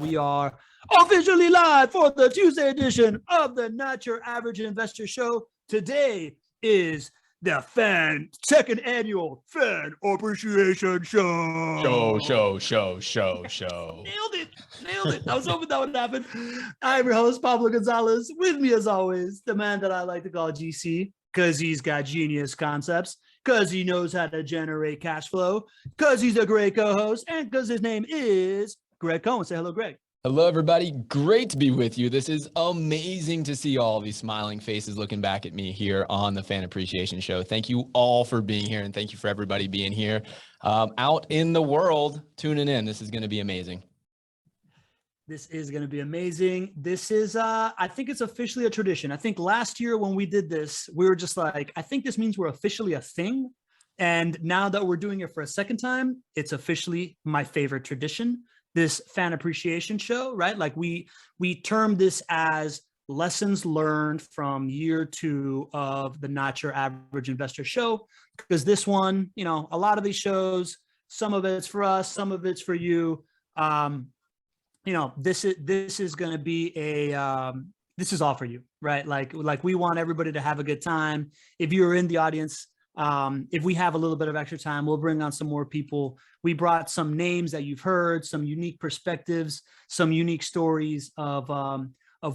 We are officially live for the Tuesday edition of the Not Your Average Investor Show. Today is the second annual Fan Appreciation Show. Show. Nailed it. I was hoping that would happen. I'm your host, Pablo Gonzalez. With me, as always, the man that I like to call GC, because he's got genius concepts, because he knows how to generate cash flow, because he's a great co-host, and because his name is Greg Cohen. Say hello, Greg. Hello, everybody. Great to be with you. This is amazing to see all these smiling faces looking back at me here on the Fan Appreciation Show. Thank you all for being here, and thank you for everybody being here out in the world tuning in. This is going to be amazing. This is going to be amazing. This is, I think it's officially a tradition. I think last year when we did this, we were just like, I think this means we're officially a thing. And now that we're doing it for a second time, it's officially my favorite tradition. This Fan Appreciation Show, right? Like we term this as lessons learned from year 2 of the Not Your Average Investor Show. Because this one, you know, a lot of these shows, some of it's for us, some of it's for you. You know, this is going to be this is all for you, right? Like we want everybody to have a good time. If you're in the audience, if we have a little bit of extra time, we'll bring on some more people. We brought some names that you've heard, some unique perspectives, some unique stories of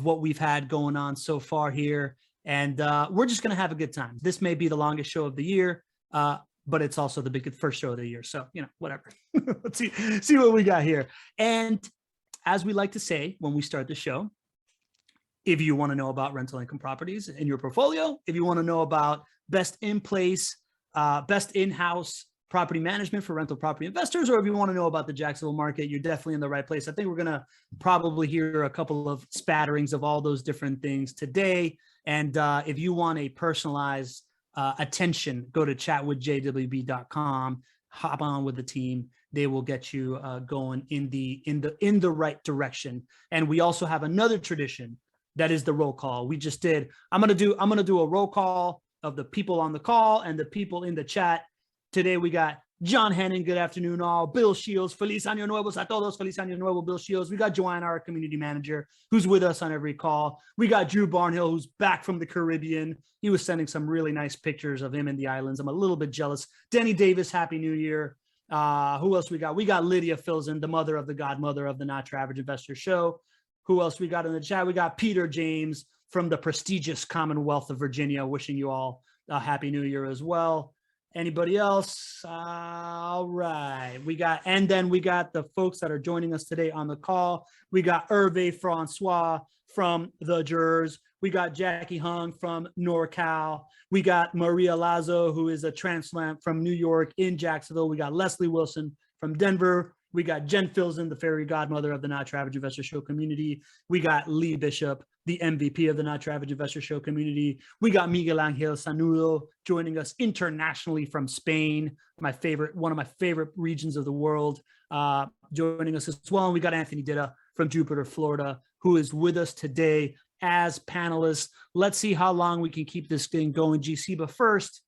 what we've had going on so far here. And we're just going to have a good time. This may be the longest show of the year, but it's also the first show of the year. So, you know, whatever. Let's see what we got here. And as we like to say when we start the show, if you want to know about rental income properties in your portfolio, if you want to know about best in-place, best in-house property management for rental property investors, or if you want to know about the Jacksonville market, you're definitely in the right place. I think we're going to probably hear a couple of spatterings of all those different things today. And if you want a personalized attention, go to chatwithjwb.com, hop on with the team. They will get you going in the right direction. And we also have another tradition that is the roll call. We just did. I'm gonna do a roll call of the people on the call and the people in the chat. Today we got John Henning, good afternoon all. Bill Shields, Feliz Año Nuevo, a todos, Feliz Año Nuevo, Bill Shields. We got Joanna, our community manager, who's with us on every call. We got Drew Barnhill, who's back from the Caribbean. He was sending some really nice pictures of him in the islands. I'm a little bit jealous. Denny Davis, Happy New Year. Who else we got? We got Lydia Filzen, the mother of the godmother of the Not Your Average Investor Show. Who else we got in the chat? We got Peter James from the prestigious Commonwealth of Virginia, wishing you all a Happy New Year as well. Anybody else? All right. And then we got the folks that are joining us today on the call. We got Hervé Francois from the Jurors. We got Jackie Hung from NorCal. We got Maria Lazo, who is a transplant from New York in Jacksonville. We got Leslie Wilson from Denver. We got Jen Filzen, the fairy godmother of the Not Your Average Investor Show community. We got Lee Bishop, the MVP of the Not Your Average Investor Show community. We got Miguel Angel Sanudo joining us internationally from Spain, one of my favorite regions of the world, joining us as well. And we got Anthony Ditto from Jupiter, Florida, who is with us today as panelists. Let's see how long we can keep this thing going, GC. But first,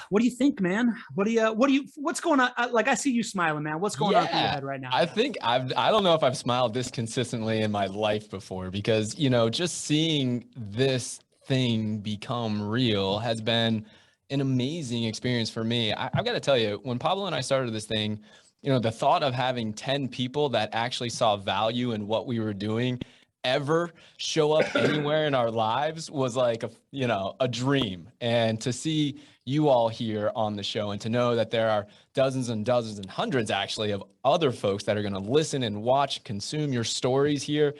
what do you think, man? What's going on? Like, I see you smiling, man. What's going on through your head right now? I think I don't know if I've smiled this consistently in my life before, because, you know, just seeing this thing become real has been an amazing experience for me. I've got to tell you, when Pablo and I started this thing, you know, the thought of having 10 people that actually saw value in what we were doing ever show up anywhere in our lives was like a dream. And to see you all here on the show, and to know that there are dozens and dozens and hundreds actually of other folks that are going to listen and watch, consume your stories here,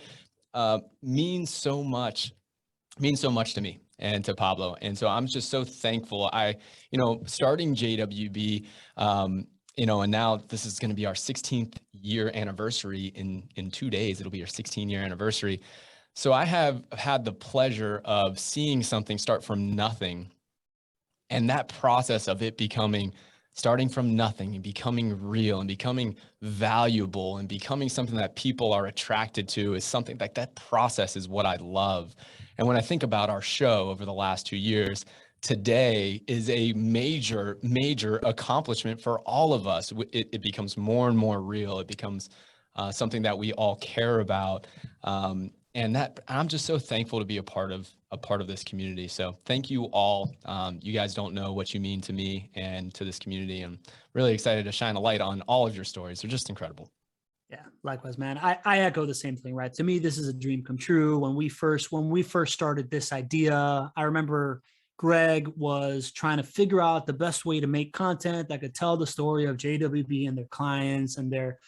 means so much to me and to Pablo. And so I'm just so thankful. Starting JWB, and now this is going to be our 16th year anniversary in 2 days. It'll be our 16-year anniversary. So I have had the pleasure of seeing something start from nothing, and that process of it starting from nothing and becoming real and becoming valuable and becoming something that people are attracted to is something like that process is what I love. And when I think about our show over the last 2 years, today is a major accomplishment for all of us. It becomes more and more real. It becomes something that we all care about. And that I'm just so thankful to be a part of this community. So thank you all. You guys don't know what you mean to me and to this community. I'm really excited to shine a light on all of your stories. They're just incredible. Yeah, likewise, man. I echo the same thing, right? To me, this is a dream come true. When we first started this idea, I remember Greg was trying to figure out the best way to make content that could tell the story of JWB and their clients and their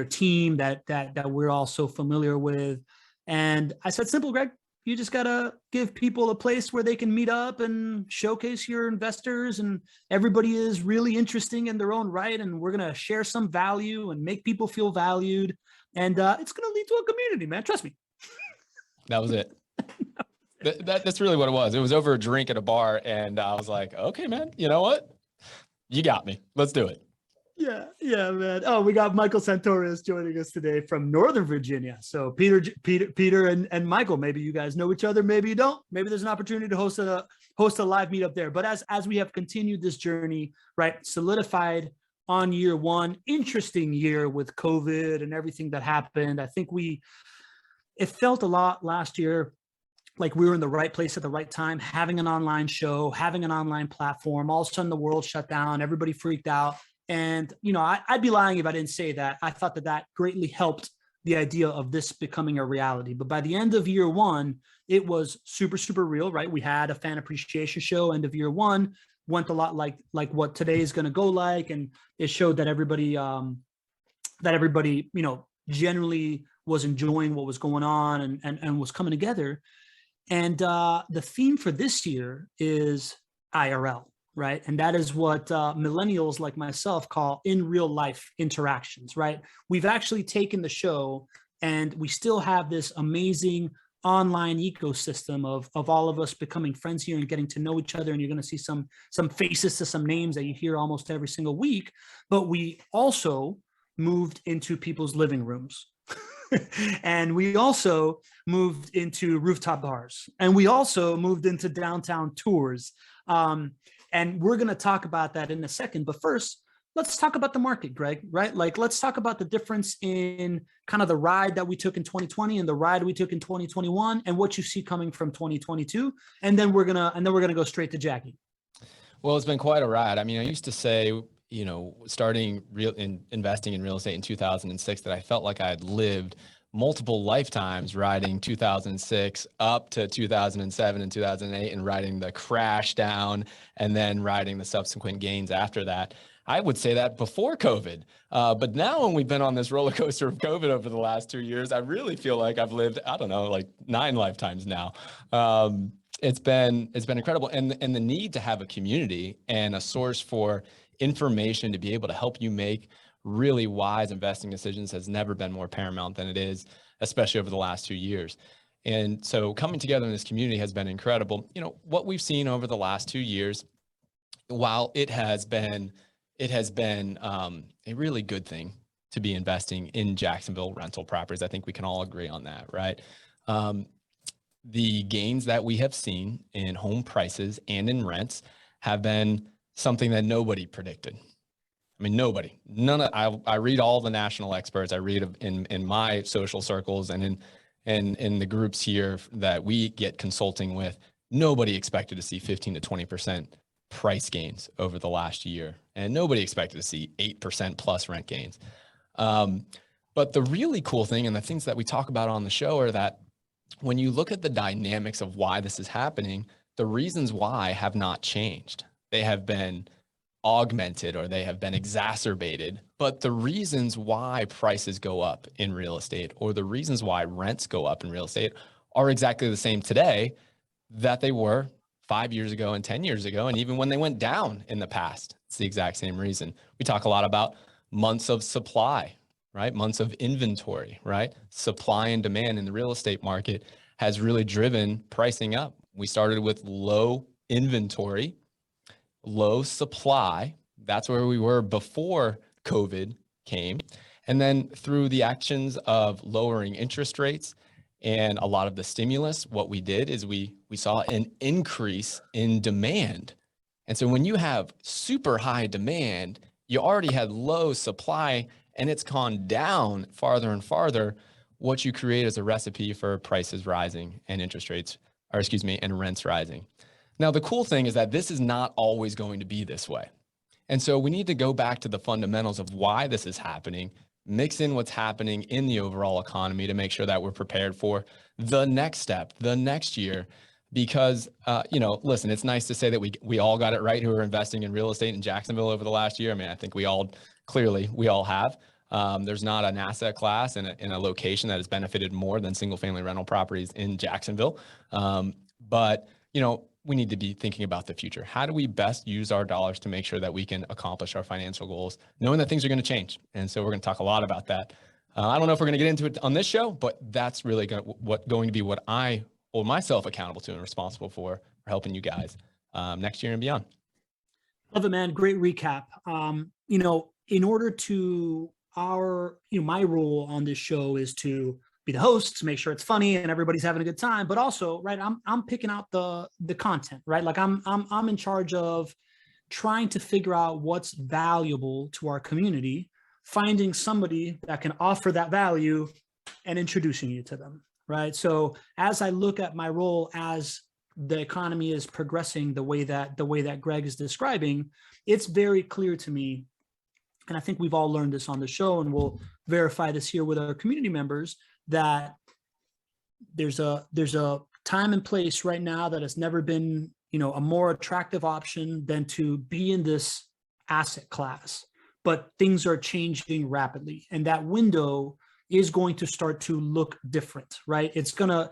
team that we're all so familiar with. And I said, simple, Greg, you just got to give people a place where they can meet up and showcase your investors, and everybody is really interesting in their own right. And we're going to share some value and make people feel valued. And it's going to lead to a community, man. Trust me. That was it. That's really what it was. It was over a drink at a bar. And I was like, okay, man, you know what? You got me. Let's do it. Yeah, man. Oh, we got Michael Santoris joining us today from Northern Virginia. So Peter and Michael, maybe you guys know each other, maybe you don't. Maybe there's an opportunity to host a live meetup there. But as we have continued this journey, right, solidified on year one, interesting year with COVID and everything that happened. I think it felt a lot last year like we were in the right place at the right time, having an online show, having an online platform. All of a sudden the world shut down, everybody freaked out. And, I'd be lying if I didn't say that. I thought that greatly helped the idea of this becoming a reality. But by the end of year one, it was super, super real, right? We had a fan appreciation show, end of year one, went a lot like what today is going to go like. And it showed that everybody, generally was enjoying what was going on and was coming together. And the theme for this year is IRL. Right. And that is what millennials like myself call in real life interactions. Right. We've actually taken the show and we still have this amazing online ecosystem of all of us becoming friends here and getting to know each other. And you're going to see some faces to some names that you hear almost every single week. But we also moved into people's living rooms. And we also moved into rooftop bars. And we also moved into downtown tours. And we're going to talk about that in a second. But first, let's talk about the market, Greg, right? Like, let's talk about the difference in kind of the ride that we took in 2020 and the ride we took in 2021 and what you see coming from 2022. And then we're going to go straight to Jackie. Well, it's been quite a ride. I mean, I used to say, starting investing in real estate in 2006, that I felt like I had lived multiple lifetimes riding 2006 up to 2007 and 2008 and riding the crash down and then riding the subsequent gains after that. I would say that before COVID. But now when we've been on this roller coaster of COVID over the last 2 years, I really feel like I've lived, I don't know, like 9 lifetimes now. It's been incredible. And the need to have a community and a source for information to be able to help you make really wise investing decisions has never been more paramount than it is, especially over the last 2 years. And so coming together in this community has been incredible. What we've seen over the last 2 years, while it has been a really good thing to be investing in Jacksonville rental properties. I think we can all agree on that, right? The gains that we have seen in home prices and in rents have been something that nobody predicted. I mean, nobody, I read all the national experts. I read in my social circles and in the groups here that we get consulting with. Nobody expected to see 15 to 20% price gains over the last year. And nobody expected to see 8% plus rent gains. But the really cool thing and the things that we talk about on the show are that when you look at the dynamics of why this is happening, the reasons why have not changed. They have been augmented or they have been exacerbated, but the reasons why prices go up in real estate or the reasons why rents go up in real estate are exactly the same today that they were 5 years ago and 10 years ago. And even when they went down in the past, it's the exact same reason. We talk a lot about months of supply, right? Months of inventory, right? Supply and demand in the real estate market has really driven pricing up. We started with low inventory, low supply. That's where we were before COVID came. And then through the actions of lowering interest rates and a lot of the stimulus, what we did is we saw an increase in demand. And so when you have super high demand, you already had low supply and it's gone down farther and farther, what you create is a recipe for prices rising and interest rates, or excuse me, and rents rising. Now, the cool thing is that this is not always going to be this way. And so we need to go back to the fundamentals of why this is happening, mix in what's happening in the overall economy to make sure that we're prepared for the next step, the next year. Because, listen, it's nice to say that we all got it right who are investing in real estate in Jacksonville over the last year. I mean, I think we all have. There's not an asset class in a location that has benefited more than single family rental properties in Jacksonville. But we need to be thinking about the future. How do we best use our dollars to make sure that we can accomplish our financial goals, knowing that things are going to change? And so we're going to talk a lot about that. I don't know if we're going to get into it on this show, but that's really going to be what I hold myself accountable to and responsible for helping you guys next year and beyond. Love it, man. Great recap. In order to my role on this show is to be the host, to make sure it's funny and everybody's having a good time, but also, right, I'm picking out the content, right? Like I'm in charge of trying to figure out what's valuable to our community, finding somebody that can offer that value and introducing you to them, right? So as I look at my role as the economy is progressing the way that Greg is describing, it's very clear to me, and I think we've all learned this on the show, and we'll verify this here with our community members, that there's a time and place right now that has never been, a more attractive option than to be in this asset class. But things are changing rapidly, and that window is going to start to look different, right? It's gonna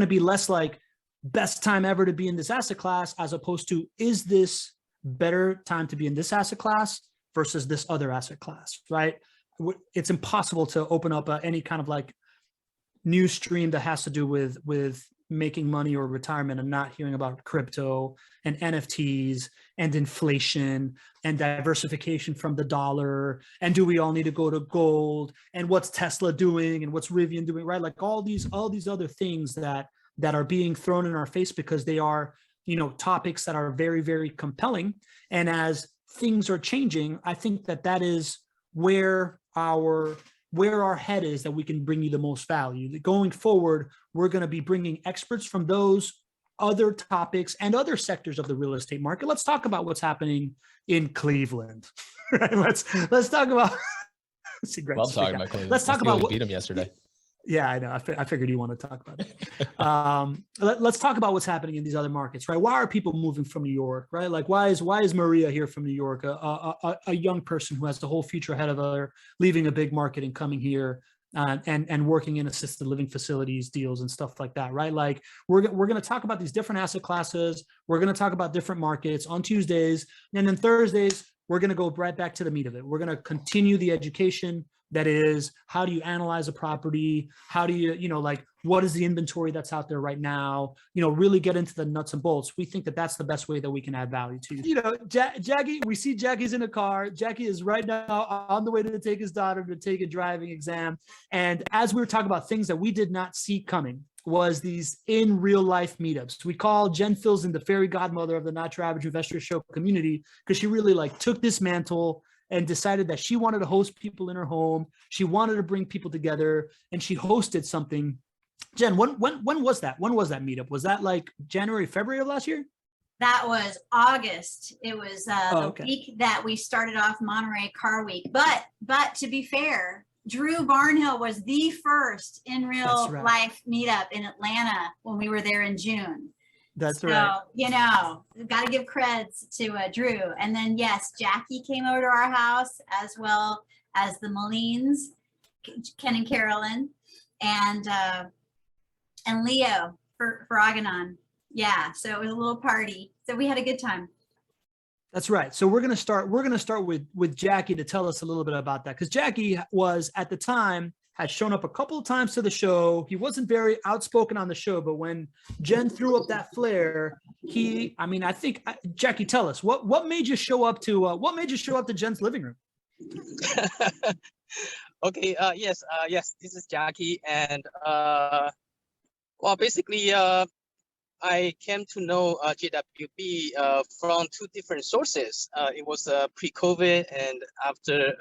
be less like best time ever to be in this asset class, as opposed to, is this better time to be in this asset class versus this other asset class, right? It's impossible to open up any kind of like news stream that has to do with making money or retirement and not hearing about crypto and NFTs and inflation and diversification from the dollar, and do we all need to go to gold, and what's Tesla doing and what's Rivian doing, right? Like all these other things that are being thrown in our face because they are, topics that are very, very compelling. And as things are changing, I think that is where our head is, that we can bring you the most value. Going forward, we're going to be bringing experts from those other topics and other sectors of the real estate market. Let's talk about what's happening in Cleveland. Right? Let's talk about. Love talking about Cleveland. Let's talk about what beat them yesterday. Yeah, I know. I figured you want to talk about it. Let's talk about what's happening in these other markets, right? Why are people moving from New York, right? Like, why is Maria here from New York, a young person who has the whole future ahead of her, leaving a big market and coming here and working in assisted living facilities, deals, and stuff like that, right? Like, we're going to talk about these different asset classes. We're going to talk about different markets on Tuesdays, and then Thursdays we're going to go right back to the meat of it. We're going to continue the education. That is, how do you analyze a property? How do you, what is the inventory that's out there right now? Really get into the nuts and bolts. We think that that's the best way that we can add value to you. Jackie, we see Jackie's in a car. Jackie is right now on the way to take his daughter to take a driving exam. And as we were talking about things that we did not see coming, was these in real life meetups. We call Jen Filson the fairy godmother of the Not Your Average Investor Show community, because she really took this mantle and decided that she wanted to host people in her home. She wanted to bring people together, and she hosted something. Jen, when was that? When was that meetup? Was that like January, February of last year? That was August. It was the week that we started off Monterey Car Week. But to be fair, Drew Barnhill was the first in real life meetup in Atlanta when we were there in June. That's right. Got to give creds to Drew. And then, yes, Jackie came over to our house, as well as the Moleens, Ken and Carolyn, and Leo for Aganon. Yeah, so it was a little party. So we had a good time. That's right. So we're gonna start with Jackie to tell us a little bit about that, because Jackie was, at the time, had shown up a couple of times to the show. He wasn't very outspoken on the show, but when Jen threw up that flare, I think Jackie, tell us what made you show up to Jen's living room? Okay. Yes. This is Jackie, and basically, I came to know JWB from two different sources. It was pre-COVID and after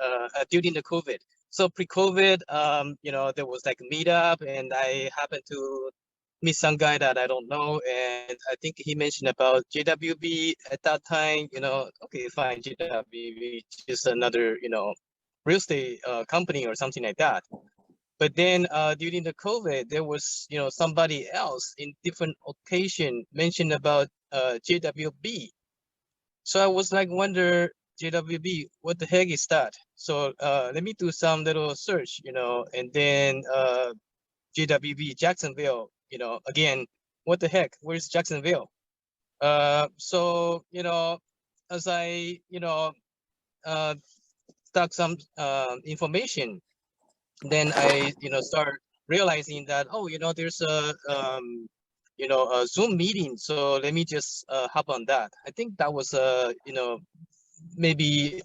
during the COVID. So pre-COVID, there was like a meetup, and I happened to meet some guy that I don't know, and I think he mentioned about JWB at that time. Okay, fine, JWB, just another real estate company or something like that. But then during the COVID, there was somebody else in different occasion mentioned about JWB. So I was like, wonder, JWB, what the heck is that? So let me do some little search, and then JWB Jacksonville, again, what the heck? Where's Jacksonville? So as I stuck some information, then I start realizing that, oh, there's a Zoom meeting, so let me just hop on that. I think that was maybe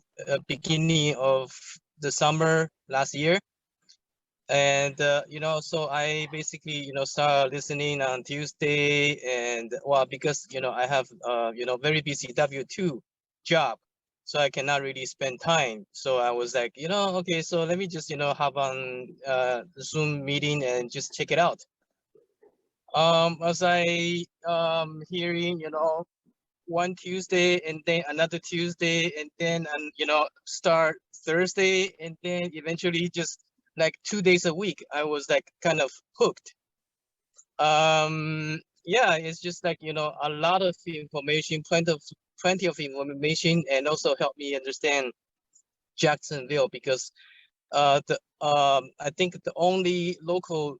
beginning of the summer last year. And so I basically start listening on Tuesday, and well, because I have very busy W-2 job, so I cannot really spend time. So I was like, okay, so let me just hop on the Zoom meeting and just check it out. As I hearing one Tuesday, and then another Tuesday, and then start Thursday, and then eventually just like 2 days a week, I was like kind of hooked. Yeah, it's just like a lot of information, plenty of information, and also help me understand Jacksonville, because I think the only local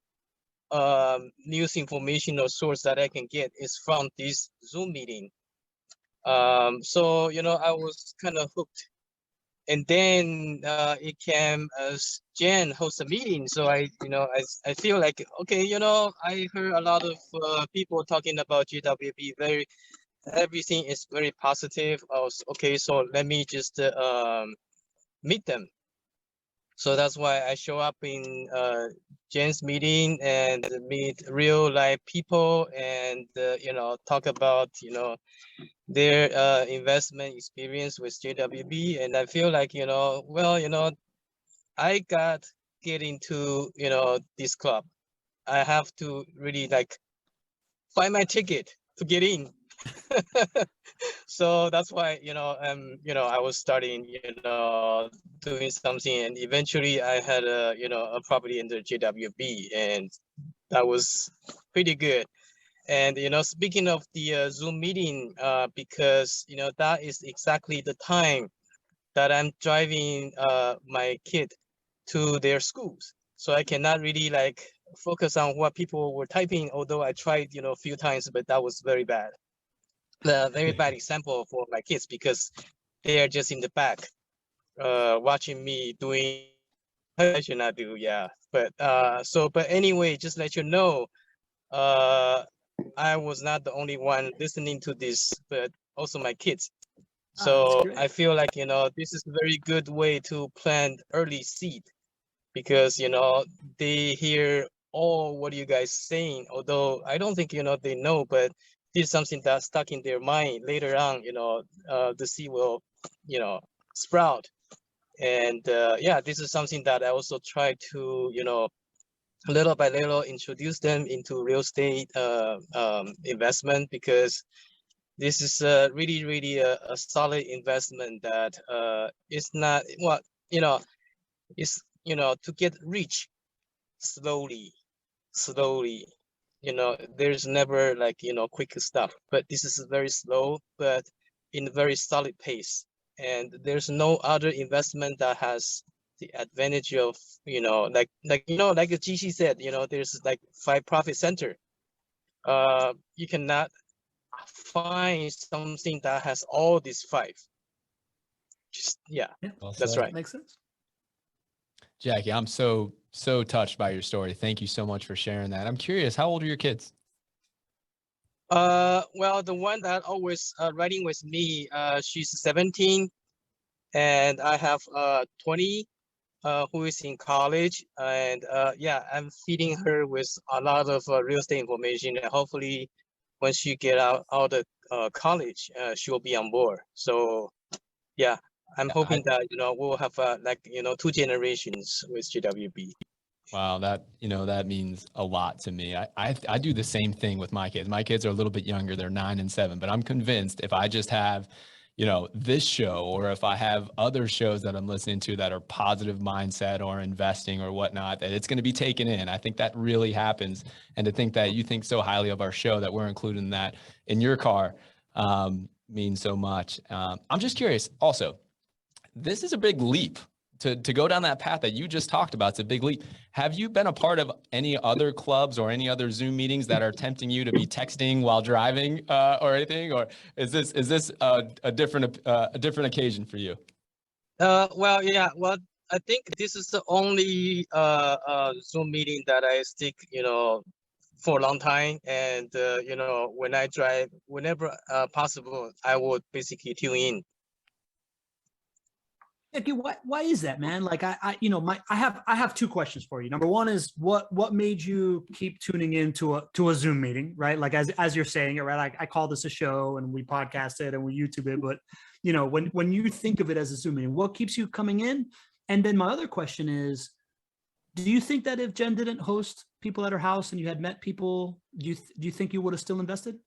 news information or source that I can get is from this Zoom meeting. So I was kind of hooked. And then it came as Jen hosts a meeting. So I feel like, okay, I heard a lot of people talking about GWB. Everything is very positive. I was okay. So let me just meet them. So that's why I show up in Jen's meeting and meet real life people, and talk about their investment experience with JWB. And I feel like well, I got get into this club. I have to really like find my ticket to get in. So that's why I was starting doing something, and eventually I had a property under JWB, and that was pretty good. And speaking of the Zoom meeting, because that is exactly the time that I'm driving my kid to their schools, so I cannot really like focus on what people were typing, although I tried a few times, but that was very bad. The very bad example for my kids, because they are just in the back watching me doing what I should not do. Yeah, but but anyway, just let you know, I was not the only one listening to this, but also my kids. So I feel like this is a very good way to plant early seed, because they hear all what you guys saying, although I don't think they know, but this is something that's stuck in their mind. Later on the seed will sprout. And yeah, this is something that I also try to little by little introduce them into real estate investment, because this is really a solid investment that is not what is to get rich slowly. There's never like quick stuff, but this is very slow but in a very solid pace. And there's no other investment that has the advantage of like like GC said, there's like 5 profit center. You cannot find something that has all these 5. Just yeah, well that's right. Makes sense. Jackie, I'm so touched by your story. Thank you so much for sharing that. I'm curious, how old are your kids? Well, the one that always riding with me, she's 17, and I have 20 who is in college. And yeah, I'm feeding her with a lot of real estate information, and hopefully when she get out of college, she will be on board. So yeah, I'm hoping that, we'll have like, 2 generations with JWB. Wow, that means a lot to me. I do the same thing with my kids. My kids are a little bit younger. They're 9 and 7, but I'm convinced if I just have, this show, or if I have other shows that I'm listening to that are positive mindset or investing or whatnot, that it's going to be taken in. I think that really happens. And to think that you think so highly of our show that we're including that in your car means so much. I'm just curious also, this is a big leap. To go down that path that you just talked about. It's a big leap. Have you been a part of any other clubs or any other Zoom meetings that are tempting you to be texting while driving or anything? Or is this a different occasion for you? Well, yeah. Well, I think this is the only Zoom meeting that I stick, for a long time. And when I drive, whenever possible, I would basically tune in. Okay, why is that, man? Like I have 2 questions for you. Number one is what made you keep tuning in to a Zoom meeting, right? Like as you're saying it, right? I call this a show and we podcast it and we YouTube it, but when you think of it as a Zoom meeting, what keeps you coming in? And then my other question is, do you think that if Jen didn't host people at her house and you had met people, do you think you would have still invested?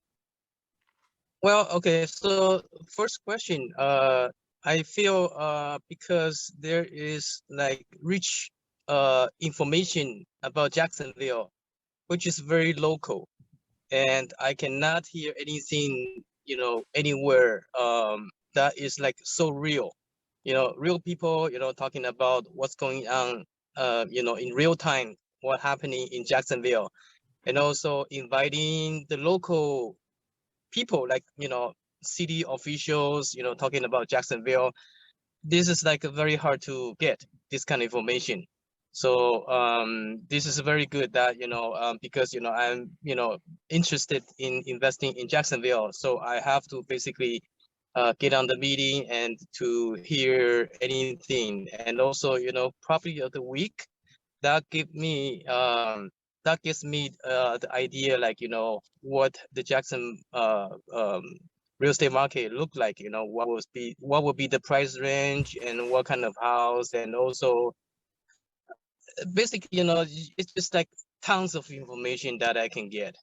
Well, okay. So first question, I feel because there is like rich information about Jacksonville, which is very local, and I cannot hear anything, anywhere that is like so real. Real people, talking about what's going on, in real time, what happening in Jacksonville, and also inviting the local people, like, city officials, talking about Jacksonville. This is like very hard to get this kind of information. So this is very good that, because, I'm, interested in investing in Jacksonville. So I have to basically get on the meeting and to hear anything. And also, property of the week, that gives me the idea, like, what the Jackson real estate market look like, what would be the price range and what kind of house, and also basically, it's just like tons of information that I can get,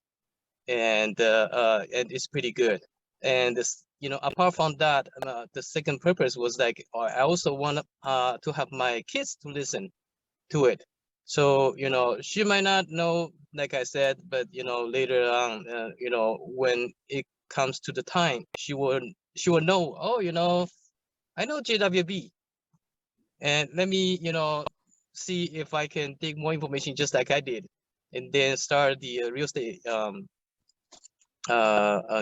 and it's pretty good. And this, apart from that, the second purpose was like, I also want to have my kids to listen to it. So, she might not know, like I said, but, later on, when it comes to the time, she will know, oh, I know JWB. And let me, see if I can take more information just like I did, and then start the real estate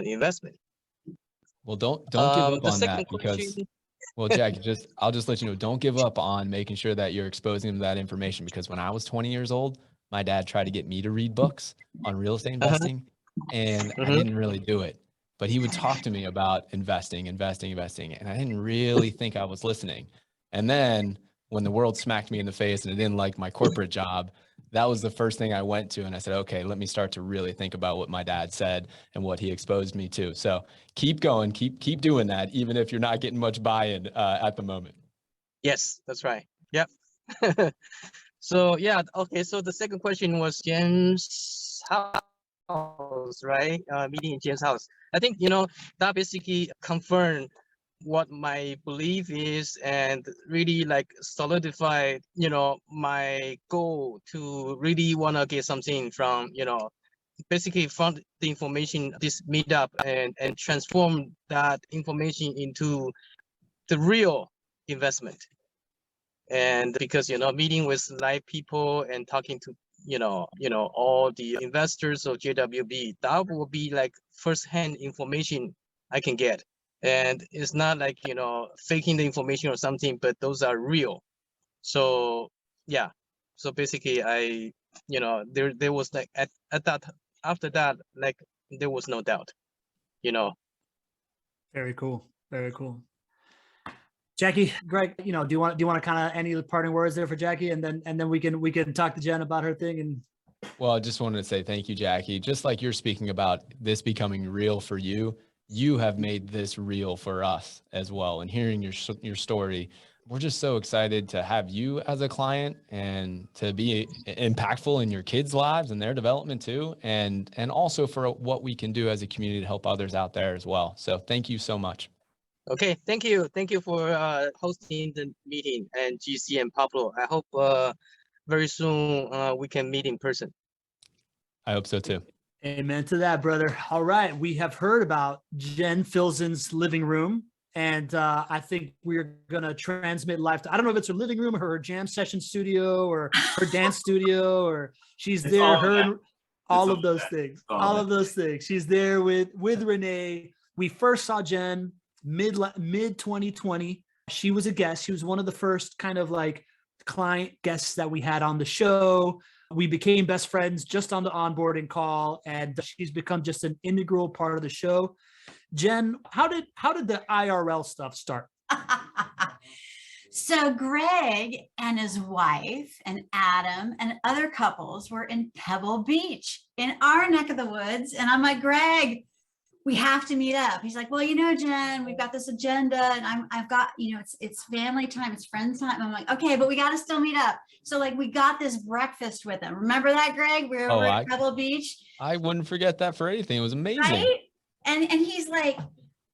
investment. Well, don't give up on that, because well, Jack, I'll just let you know, don't give up on making sure that you're exposing them to that information, because when I was 20 years old, my dad tried to get me to read books on real estate investing, and I didn't really do it. But he would talk to me about investing, and I didn't really think I was listening. And then when the world smacked me in the face and I didn't like my corporate job, that was the first thing I went to. And I said, okay, let me start to really think about what my dad said and what he exposed me to. So keep going, keep doing that, even if you're not getting much buy-in at the moment. Yes, that's right. Yep. So yeah, okay. So the second question was Jen's house, right? Meeting in Jen's house. I think, that basically confirmed what my belief is, and really like solidify, my goal to really want to get something from, basically from the information, this meetup, and transform that information into the real investment. And because, meeting with live people and talking to, all the investors of JWB, that will be like firsthand information I can get. And it's not like, faking the information or something, but those are real. So yeah, so basically there was like at that, after that, like there was no doubt. Very cool. Jackie, Greg, do you want to kind of any parting words there for Jackie, and then we can talk to Jen about her thing? And well, I just wanted to say thank you, Jackie. Just like you're speaking about this becoming real for you, you have made this real for us as well. And hearing your story, we're just so excited to have you as a client and to be impactful in your kids' lives and their development too. And also for what we can do as a community to help others out there as well. So thank you so much. Okay, thank you. Thank you for hosting the meeting, and GC and Pablo. I hope very soon we can meet in person. I hope so too. Amen to that, brother. All right. We have heard about Jen Filzen's living room. And I think we're going to transmit live to, I don't know if it's her living room or her jam session studio or her dance studio, or she's there, all of those things, all of those things. She's there with Renee. We first saw Jen mid 2020. She was a guest. She was one of the first kind of like client guests that we had on the show. We became best friends just on the onboarding call, and she's become just an integral part of the show. Jen, how did the IRL stuff start? So Greg and his wife and Adam and other couples were in Pebble Beach in our neck of the woods. And I'm like, Greg, we have to meet up. He's like, well, you know, Jen, we've got this agenda and I've got, you know, it's family time, it's friends time. I'm like, okay, but we got to still meet up. So like we got this breakfast with him. Remember that, Greg? We were over at Pebble Beach. I wouldn't forget that for anything. It was amazing. Right? And he's like,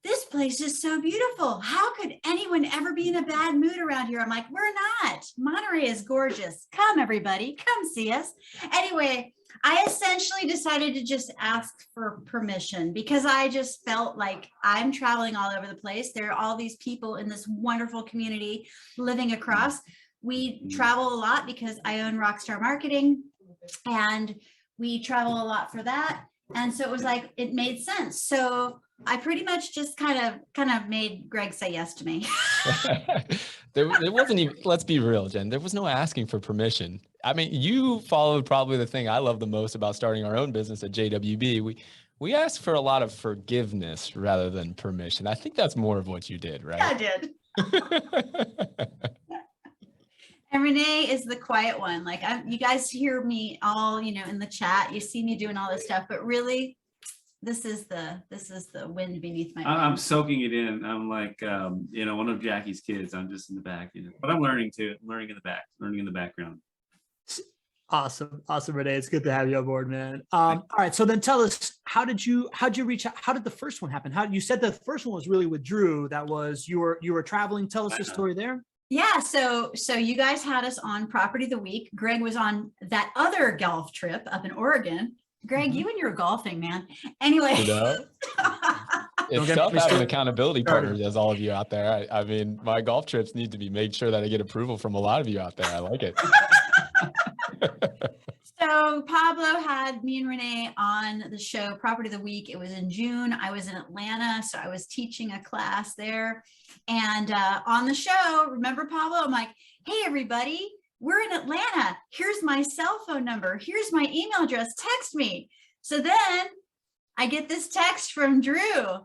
this place is so beautiful. How could anyone ever be in a bad mood around here? I'm like, we're not. Monterey is gorgeous. Come, everybody. Come see us. Anyway, I essentially decided to just ask for permission because I just felt like I'm traveling all over the place. There are all these people in this wonderful community living across. We travel a lot because I own Rockstar Marketing, and we travel a lot for that. And so it was like, it made sense. So I pretty much just kind of made Greg say yes to me. There wasn't even, let's be real, Jen, there was no asking for permission. I mean, you followed probably the thing I love the most about starting our own business at JWB. We asked for a lot of forgiveness rather than permission. I think that's more of what you did, right? Yeah, I did. And Renee is the quiet one. Like you guys hear me all, you know, in the chat, you see me doing all this stuff, but really this is the wind beneath my wings. I'm soaking it in. I'm like, you know, one of Jackie's kids. I'm just in the back, you know, but I'm learning too. I'm learning in the back, learning in the background. Awesome, Renee. It's good to have you on board, man. All right, so then tell us, how'd you reach out? How did the first one happen? You said the first one was really with Drew. That was you were traveling. Tell us the story there. Yeah, so you guys had us on Property of the Week. Greg was on that other golf trip up in Oregon. Greg, you and your golfing, man. Anyway. You know, it's tough having accountability partners as all of you out there. I mean, my golf trips need to be made sure that I get approval from a lot of you out there. I like it. So Pablo had me and Renee on the show Property of the Week. It was in June. I was in Atlanta, so I was teaching a class there. And on the show, remember Pablo? I'm like, hey, everybody, we're in Atlanta. Here's my cell phone number. Here's my email address. Text me. So then I get this text from Drew.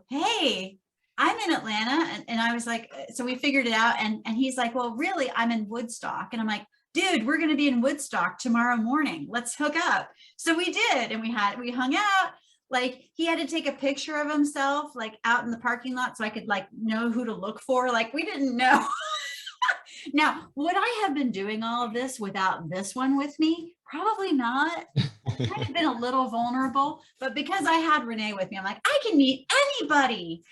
Hey, I'm in Atlanta. And I was like, so we figured it out. And he's like, well, really, I'm in Woodstock. And I'm like, dude, we're going to be in Woodstock tomorrow morning. Let's hook up. So we did. And we hung out. Like he had to take a picture of himself, like out in the parking lot so I could like know who to look for. Like we didn't know. Now, would I have been doing all of this without this one with me? Probably not. I'd have been a little vulnerable, but because I had Renee with me, I'm like, I can meet anybody.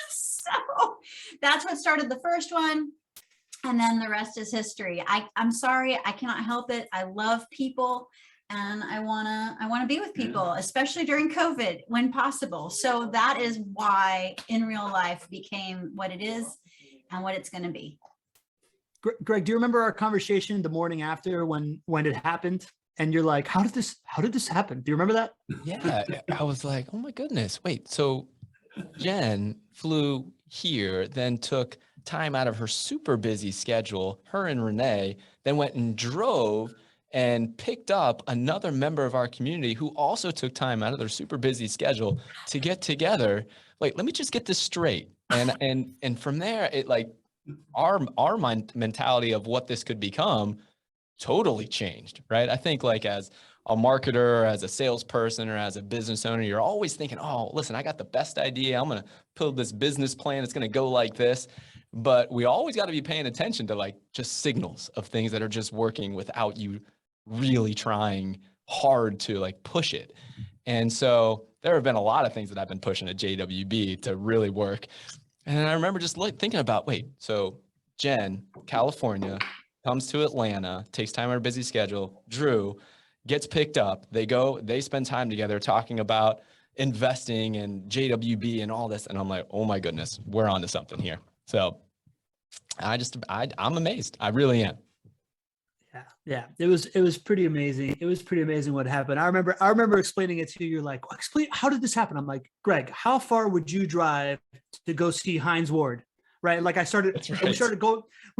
So that's what started the first one. And then the rest is history. I'm sorry, I cannot help it. I love people and I wanna be with people, especially during COVID when possible. So that is why In Real Life became what it is and what it's gonna be. Greg, do you remember our conversation the morning after when it happened? And you're like, how did this happen? Do you remember that? Yeah, I was like, oh my goodness, wait. So Jen flew here, then took time out of her super busy schedule, her and Renee, then went and drove and picked up another member of our community who also took time out of their super busy schedule to get together. Like, let me just get this straight. And from there, it like our mentality of what this could become totally changed, right? I think like as a marketer, as a salesperson, or as a business owner, you're always thinking, oh, listen, I got the best idea. I'm going to build this business plan. It's going to go like this. But we always got to be paying attention to like just signals of things that are just working without you really trying hard to like push it. And so there have been a lot of things that I've been pushing at JWB to really work. And I remember just like thinking about, wait, so Jen, California, comes to Atlanta, takes time on her busy schedule. Drew gets picked up. They spend time together talking about investing and JWB and all this. And I'm like, oh my goodness, we're onto something here. So I'm amazed. I really am. Yeah. It was pretty amazing. It was pretty amazing what happened. I remember explaining it to you. You're like, explain, how did this happen? I'm like, Greg, how far would you drive to go see Hines Ward? Right. Like we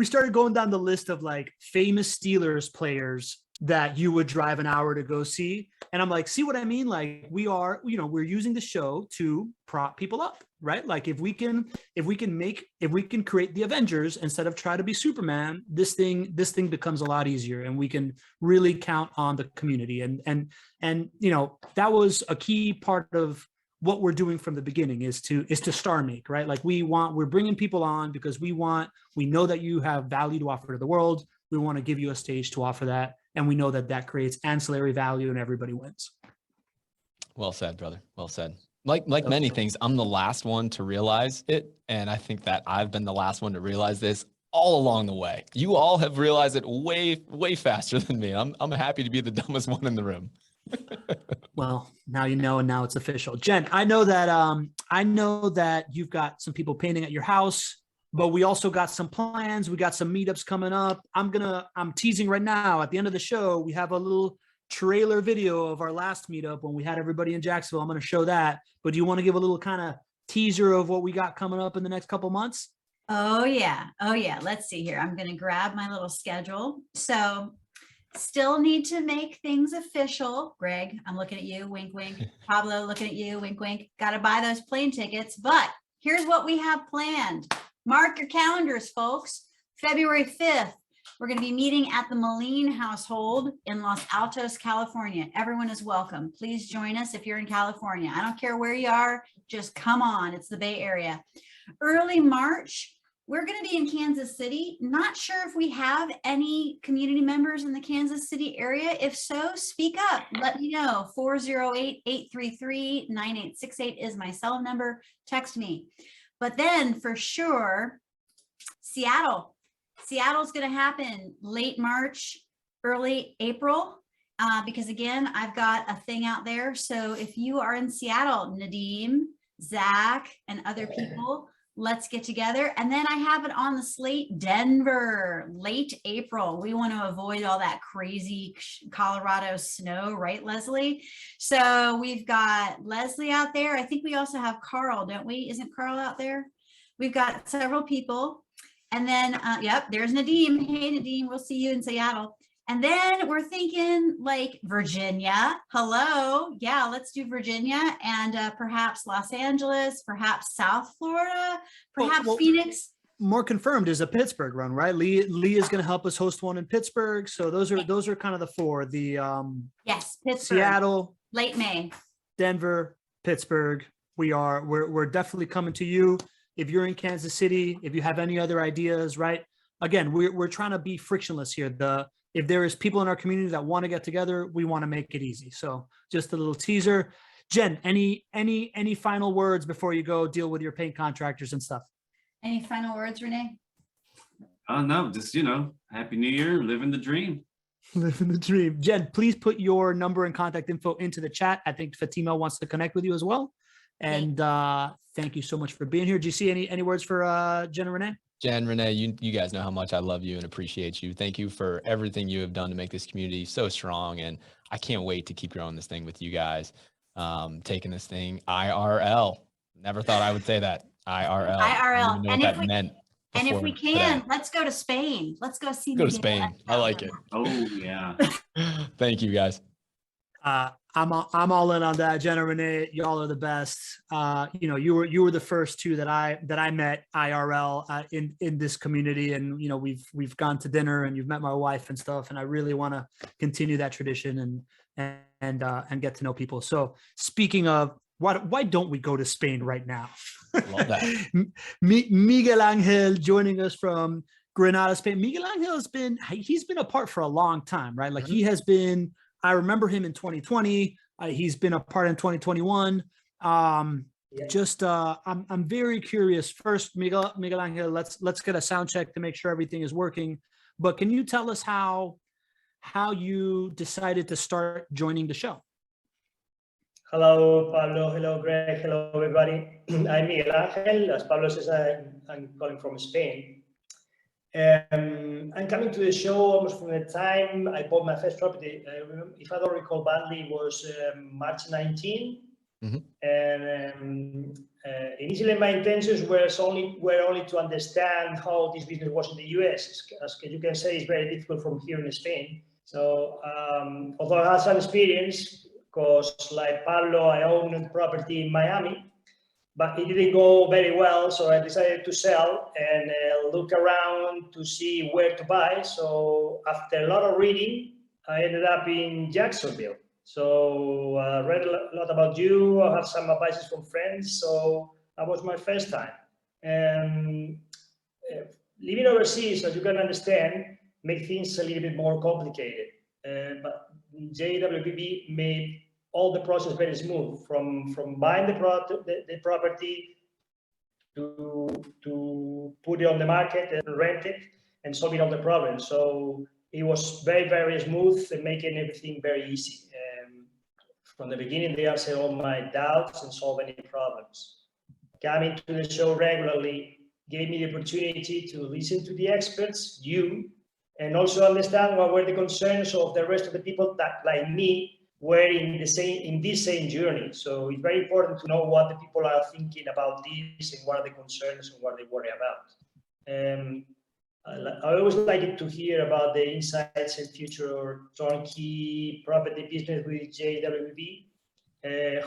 started going down the list of like famous Steelers players that you would drive an hour to go see. And I'm like, see what I mean? Like we're using the show to prop people up, right? Like if we can create the Avengers instead of try to be Superman, this thing becomes a lot easier, and we can really count on the community. And that was a key part of what we're doing from the beginning is to star make, right? Like we're bringing people on because we know that you have value to offer to the world. We want to give you a stage to offer that. And we know that creates ancillary value and everybody wins. Well said, brother. Well said. Like many things, I'm the last one to realize it. And I think that I've been the last one to realize this all along the way. You all have realized it way, way faster than me. I'm happy to be the dumbest one in the room. Well, now you know, and now it's official. Jen, I know that you've got some people painting at your house, but we also got some plans. We got some meetups coming up. I'm teasing right now. At the end of the show, we have a little trailer video of our last meetup when we had everybody in Jacksonville. I'm going to show that. But do you want to give a little kind of teaser of what we got coming up in the next couple months? Oh yeah. Let's see here. I'm going to grab my little schedule. So still need to make things official. Greg, I'm looking at you. Wink, wink. Pablo, looking at you. Wink, wink. Got to buy those plane tickets. But here's what we have planned. Mark your calendars, folks. February 5th, we're going to be meeting at the Moline household in Los Altos, California. Everyone is welcome. Please join us if you're in California. I don't care where you are, just come on. It's the Bay Area. Early March, we're going to be in Kansas City. Not sure if we have any community members in the Kansas City area. If so, speak up. Let me know. 408-833-9868 is my cell number. Text me. But then for sure, Seattle's going to happen late March, early April, because again, I've got a thing out there. So if you are in Seattle, Nadeem, Zach, and other people, let's get together. And then I have it on the slate, Denver, late April. We want to avoid all that crazy Colorado snow, right, Leslie? So we've got Leslie out there. I think we also have Carl, don't we? Isn't Carl out there? We've got several people. And then, yep, there's Nadeem. Hey, Nadeem, we'll see you in Seattle. And then we're thinking like Virginia. Hello. Yeah, let's do Virginia and perhaps Los Angeles, perhaps South Florida, perhaps Phoenix. More confirmed is a Pittsburgh run, right? Lee is going to help us host one in Pittsburgh. So those are kind of the four. The yes, Pittsburgh, Seattle, late May, Denver, Pittsburgh. We're definitely coming to you. If you're in Kansas City, if you have any other ideas, right? Again, we're trying to be frictionless here. If there is people in our community that want to get together, we want to make it easy. So just a little teaser. Jen, any final words before you go deal with your paint contractors and stuff? Any final words, Renee? Oh no, just Happy New Year, living the dream. Living the dream. Jen, please put your number and contact info into the chat. I think Fatima wants to connect with you as well. And thank you so much for being here. Do you see any words for Jen and Renee? Jen, Renee, you guys know how much I love you and appreciate you. Thank you for everything you have done to make this community so strong. And I can't wait to keep growing this thing with you guys. Taking this thing IRL. Never thought I would say that. IRL. IRL. And that meant. And if we can, let's go to Spain. Let's go see. Go to Spain. I like it. Oh yeah. Thank you guys. I'm all in on that. Jen and Renee, y'all are the best. You were the first two that I met IRL in this community, and we've gone to dinner and you've met my wife and stuff. And I really want to continue that tradition. And and get to know people. So speaking of, why don't we go to Spain right now? Love that. Miguel Angel joining us from Granada, Spain. Miguel Angel he's been apart for a long time, right? Like he has been, I remember him in 2020. He's been apart in 2021. I'm very curious. First, Miguel Angel, let's get a sound check to make sure everything is working. But can you tell us how you decided to start joining the show? Hello, Pablo. Hello, Greg. Hello, everybody. I'm Miguel Angel. As Pablo says, I'm calling from Spain. I'm coming to the show almost from the time I bought my first property. If I don't recall badly, it was March 19. Mm-hmm. And initially, my intentions were only to understand how this business was in the US. As you can say, it's very difficult from here in Spain. So, although I had some experience, because like Pablo, I own property in Miami, but it didn't go very well. So I decided to sell and look around to see where to buy. So after a lot of reading, I ended up in Jacksonville. So I read a lot about you. I have some advices from friends. So that was my first time. And living overseas, as you can understand, make things a little bit more complicated. But JWBB made all the process very smooth, from buying the property to put it on the market and rent it and solving all the problems. So it was very, very smooth and making everything very easy. From the beginning, they answered all my doubts and solved any problems. Coming to the show regularly gave me the opportunity to listen to the experts, and also understand what were the concerns of the rest of the people that, like me, were in this same journey. So it's very important to know what the people are thinking about this and what are the concerns and what they worry about. I always like it to hear about the insights and future turnkey property business with JWB,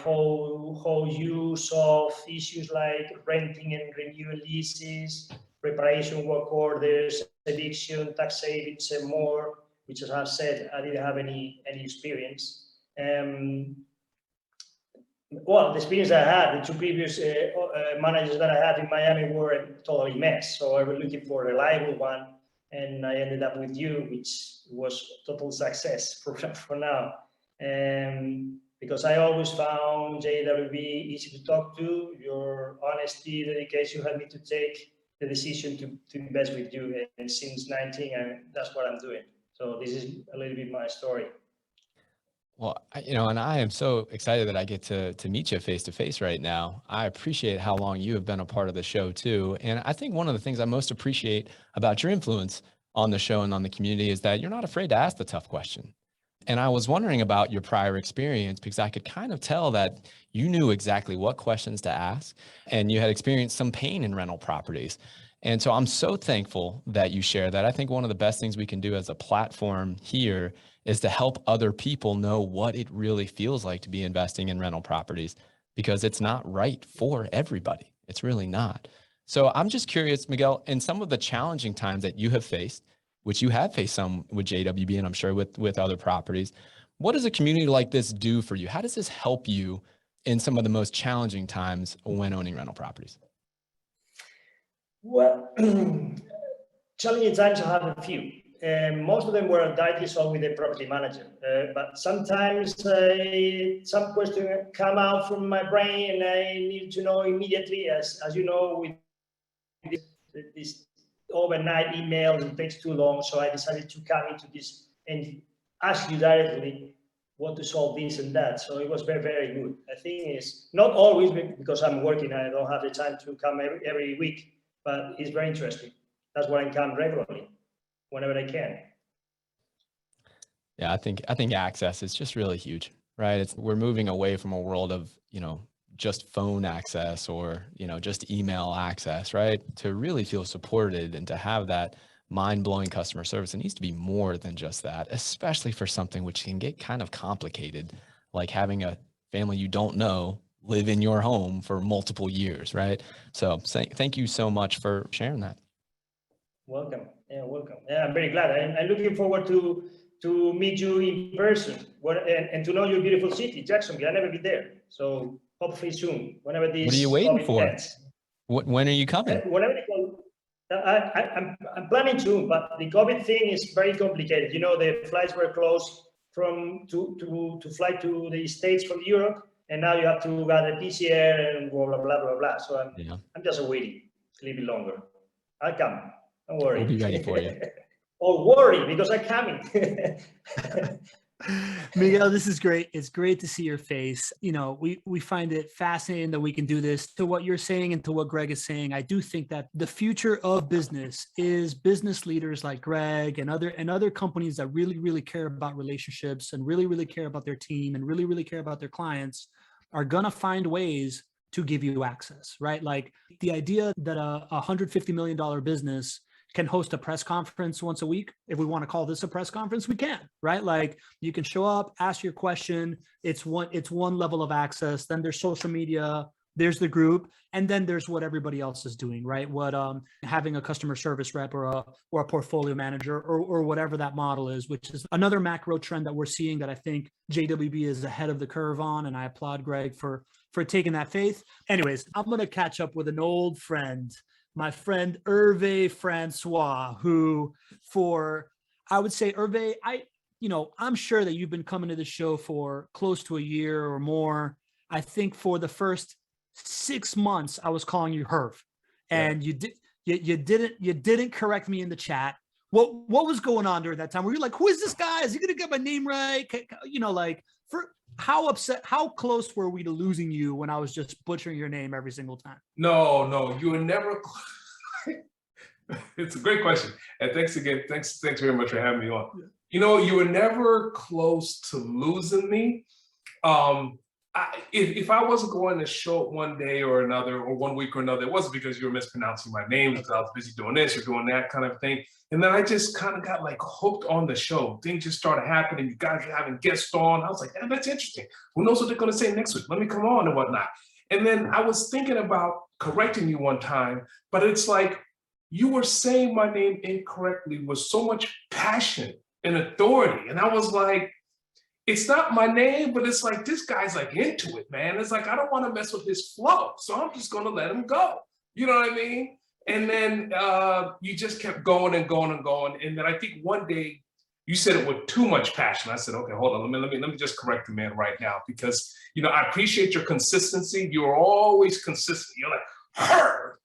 how you solve issues like renting and renewal leases, preparation work orders, eviction, tax savings, and more, which, as I've said, I didn't have any experience. Well, the experience I had, the two previous managers that I had in Miami were a totally mess. So I was looking for a reliable one, and I ended up with you, which was total success for now. Because I always found JWB easy to talk to. Your honesty, dedication had me to take the decision to invest with you. And since 19, that's what I'm doing. So this is a little bit my story. Well, and I am so excited that I get to meet you face to face right now. I appreciate how long you have been a part of the show too. And I think one of the things I most appreciate about your influence on the show and on the community is that you're not afraid to ask the tough question. And I was wondering about your prior experience, because I could kind of tell that you knew exactly what questions to ask, and you had experienced some pain in rental properties. And so I'm so thankful that you share that. I think one of the best things we can do as a platform here is to help other people know what it really feels like to be investing in rental properties, because it's not right for everybody. It's really not. So I'm just curious, Miguel, in some of the challenging times that you have faced, which you have faced some with JWB and I'm sure with other properties, what does a community like this do for you? How does this help you in some of the most challenging times when owning rental properties? Well, challenging times I have a few. Most of them were directly solved with the property manager, but sometimes some questions come out from my brain and I need to know immediately. As you know, with this overnight emails, it takes too long, so I decided to come into this and ask you directly what to solve this and that. So it was very, very good. I think it's not always because I'm working, I don't have the time to come every week, but it's very interesting. That's why I come regularly, whenever I can. Yeah, I think access is just really huge, right? We're moving away from a world of, just phone access or, just email access, right? To really feel supported and to have that mind-blowing customer service, it needs to be more than just that, especially for something which can get kind of complicated, like having a family you don't know live in your home for multiple years, right? So thank you so much for sharing that. Welcome. Yeah, welcome. Yeah, I'm very glad. I'm looking forward to to meet you in person and to know your beautiful city, Jacksonville. I've never been there. So hopefully soon, whenever this What are you waiting COVID for? ends. When are you coming? Whenever I'm planning to, but the COVID thing is very complicated. You know, the flights were closed to fly to the States from Europe, and now you have to get a PCR and blah, blah, blah, blah, blah. So I'm just waiting a little bit longer. I'll come. Don't worry. We'll be ready for you. Or worry, because I'm coming. Miguel, this is great. It's great to see your face. You know, we find it fascinating that we can do this. To what you're saying and to what Greg is saying, I do think that the future of business is business leaders like Greg and other companies that really, really care about relationships and really, really care about their team and really, really care about their clients are gonna find ways to give you access, right? Like the idea that a $150 million business can host a press conference once a week. If we want to call this a press conference, we can, right? Like you can show up, ask your question. It's one level of access. Then there's social media, there's the group, and then there's what everybody else is doing, right? What having a customer service rep or a portfolio manager or whatever that model is, which is another macro trend that we're seeing that I think JWB is ahead of the curve on. And I applaud Greg for taking that faith. Anyways, I'm going to catch up with an old friend, my friend Hervé Francois, who I would say, Hervé, I'm sure that you've been coming to the show for close to a year or more. I think for the first 6 months, I was calling you Herv, and you didn't correct me in the chat. What was going on during that time? Were you like, who is this guy? Is he going to get my name right? How upset, how close were we to losing you when I was just butchering your name every single time? No, you were never. It's a great question. And thanks again. Thanks very much for having me on. Yeah. You know, you were never close to losing me. If I wasn't going to show up one day or another, or 1 week or another, it wasn't because you were mispronouncing my name, because I was busy doing this or doing that kind of thing. And then I just kind of got like hooked on the show. Things just started happening. You guys were having guests on. I was like, hey, that's interesting. Who knows what they're going to say next week? Let me come on and whatnot. And then I was thinking about correcting you one time, but it's like you were saying my name incorrectly with so much passion and authority. And I was like, it's not my name, but it's like, this guy's like into it, man. It's like, I don't want to mess with his flow. So I'm just going to let him go. You know what I mean? And then you just kept going and going and going. And then I think one day you said it with too much passion. I said, okay, hold on. Let me just correct the man right now, because, you know, I appreciate your consistency. You're always consistent. You're like, her.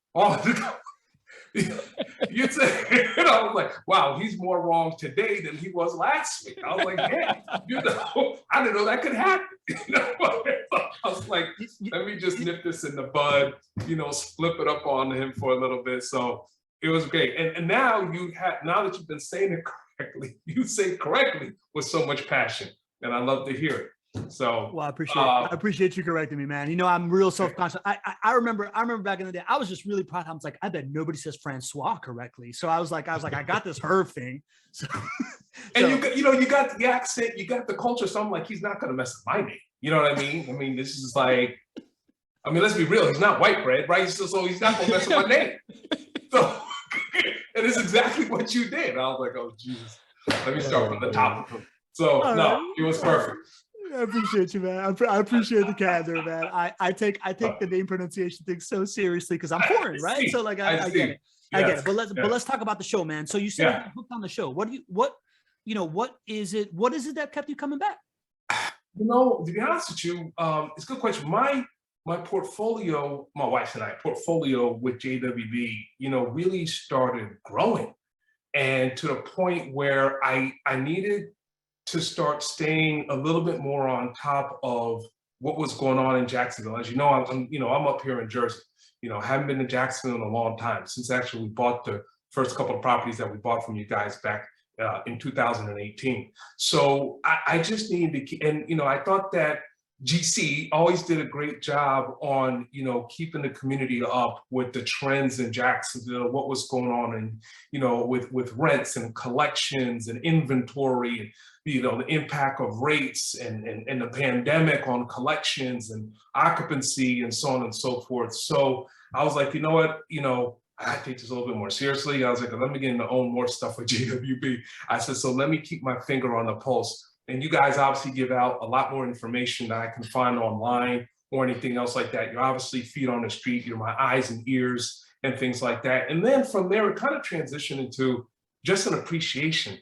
You say, and I was like, wow, he's more wrong today than he was last week. I was like, yeah, I didn't know that could happen. I was like, let me just nip this in the bud, flip it up on him for a little bit. So it was great. And now now that you've been saying it correctly, you say it correctly with so much passion, and I love to hear it. So well, I appreciate you correcting me, man. I'm real self-conscious. I remember back in the day, I was just really proud. I was like, I bet nobody says Francois correctly. So I was like, I got this Herv thing. So, and you got the accent, you got the culture. So I'm like, he's not gonna mess with my name. You know what I mean? I mean, this is like, let's be real. He's not white bread, right? So he's not gonna mess with my name. So, and it's exactly what you did. I was like, oh Jesus, let me start from the top. So no, it was perfect. I appreciate you, man. I appreciate the candor, man. I take the name pronunciation thing so seriously because I'm foreign, right? So like I get it. I get it. But let's talk about the show, man. So you said you hooked on the show. What is it that kept you coming back? To be honest with you, it's a good question. My portfolio, my wife and I portfolio with JWB, really started growing, and to the point where I needed to start staying a little bit more on top of what was going on in Jacksonville. As you know, I'm up here in Jersey. Haven't been to Jacksonville in a long time, since actually we bought the first couple of properties that we bought from you guys back in 2018. So I just needed to keep, and I thought that GC always did a great job on, keeping the community up with the trends in Jacksonville, what was going on, and, with rents and collections and inventory, and, the impact of rates and the pandemic on collections and occupancy and so on and so forth. So I was like, you know what, I take this a little bit more seriously. I was like, let me get to own more stuff with JWB. I said, so let me keep my finger on the pulse. And you guys obviously give out a lot more information that I can find online or anything else like that. You're obviously feet on the street, you're my eyes and ears and things like that. And then from there, it kind of transitioned into just an appreciation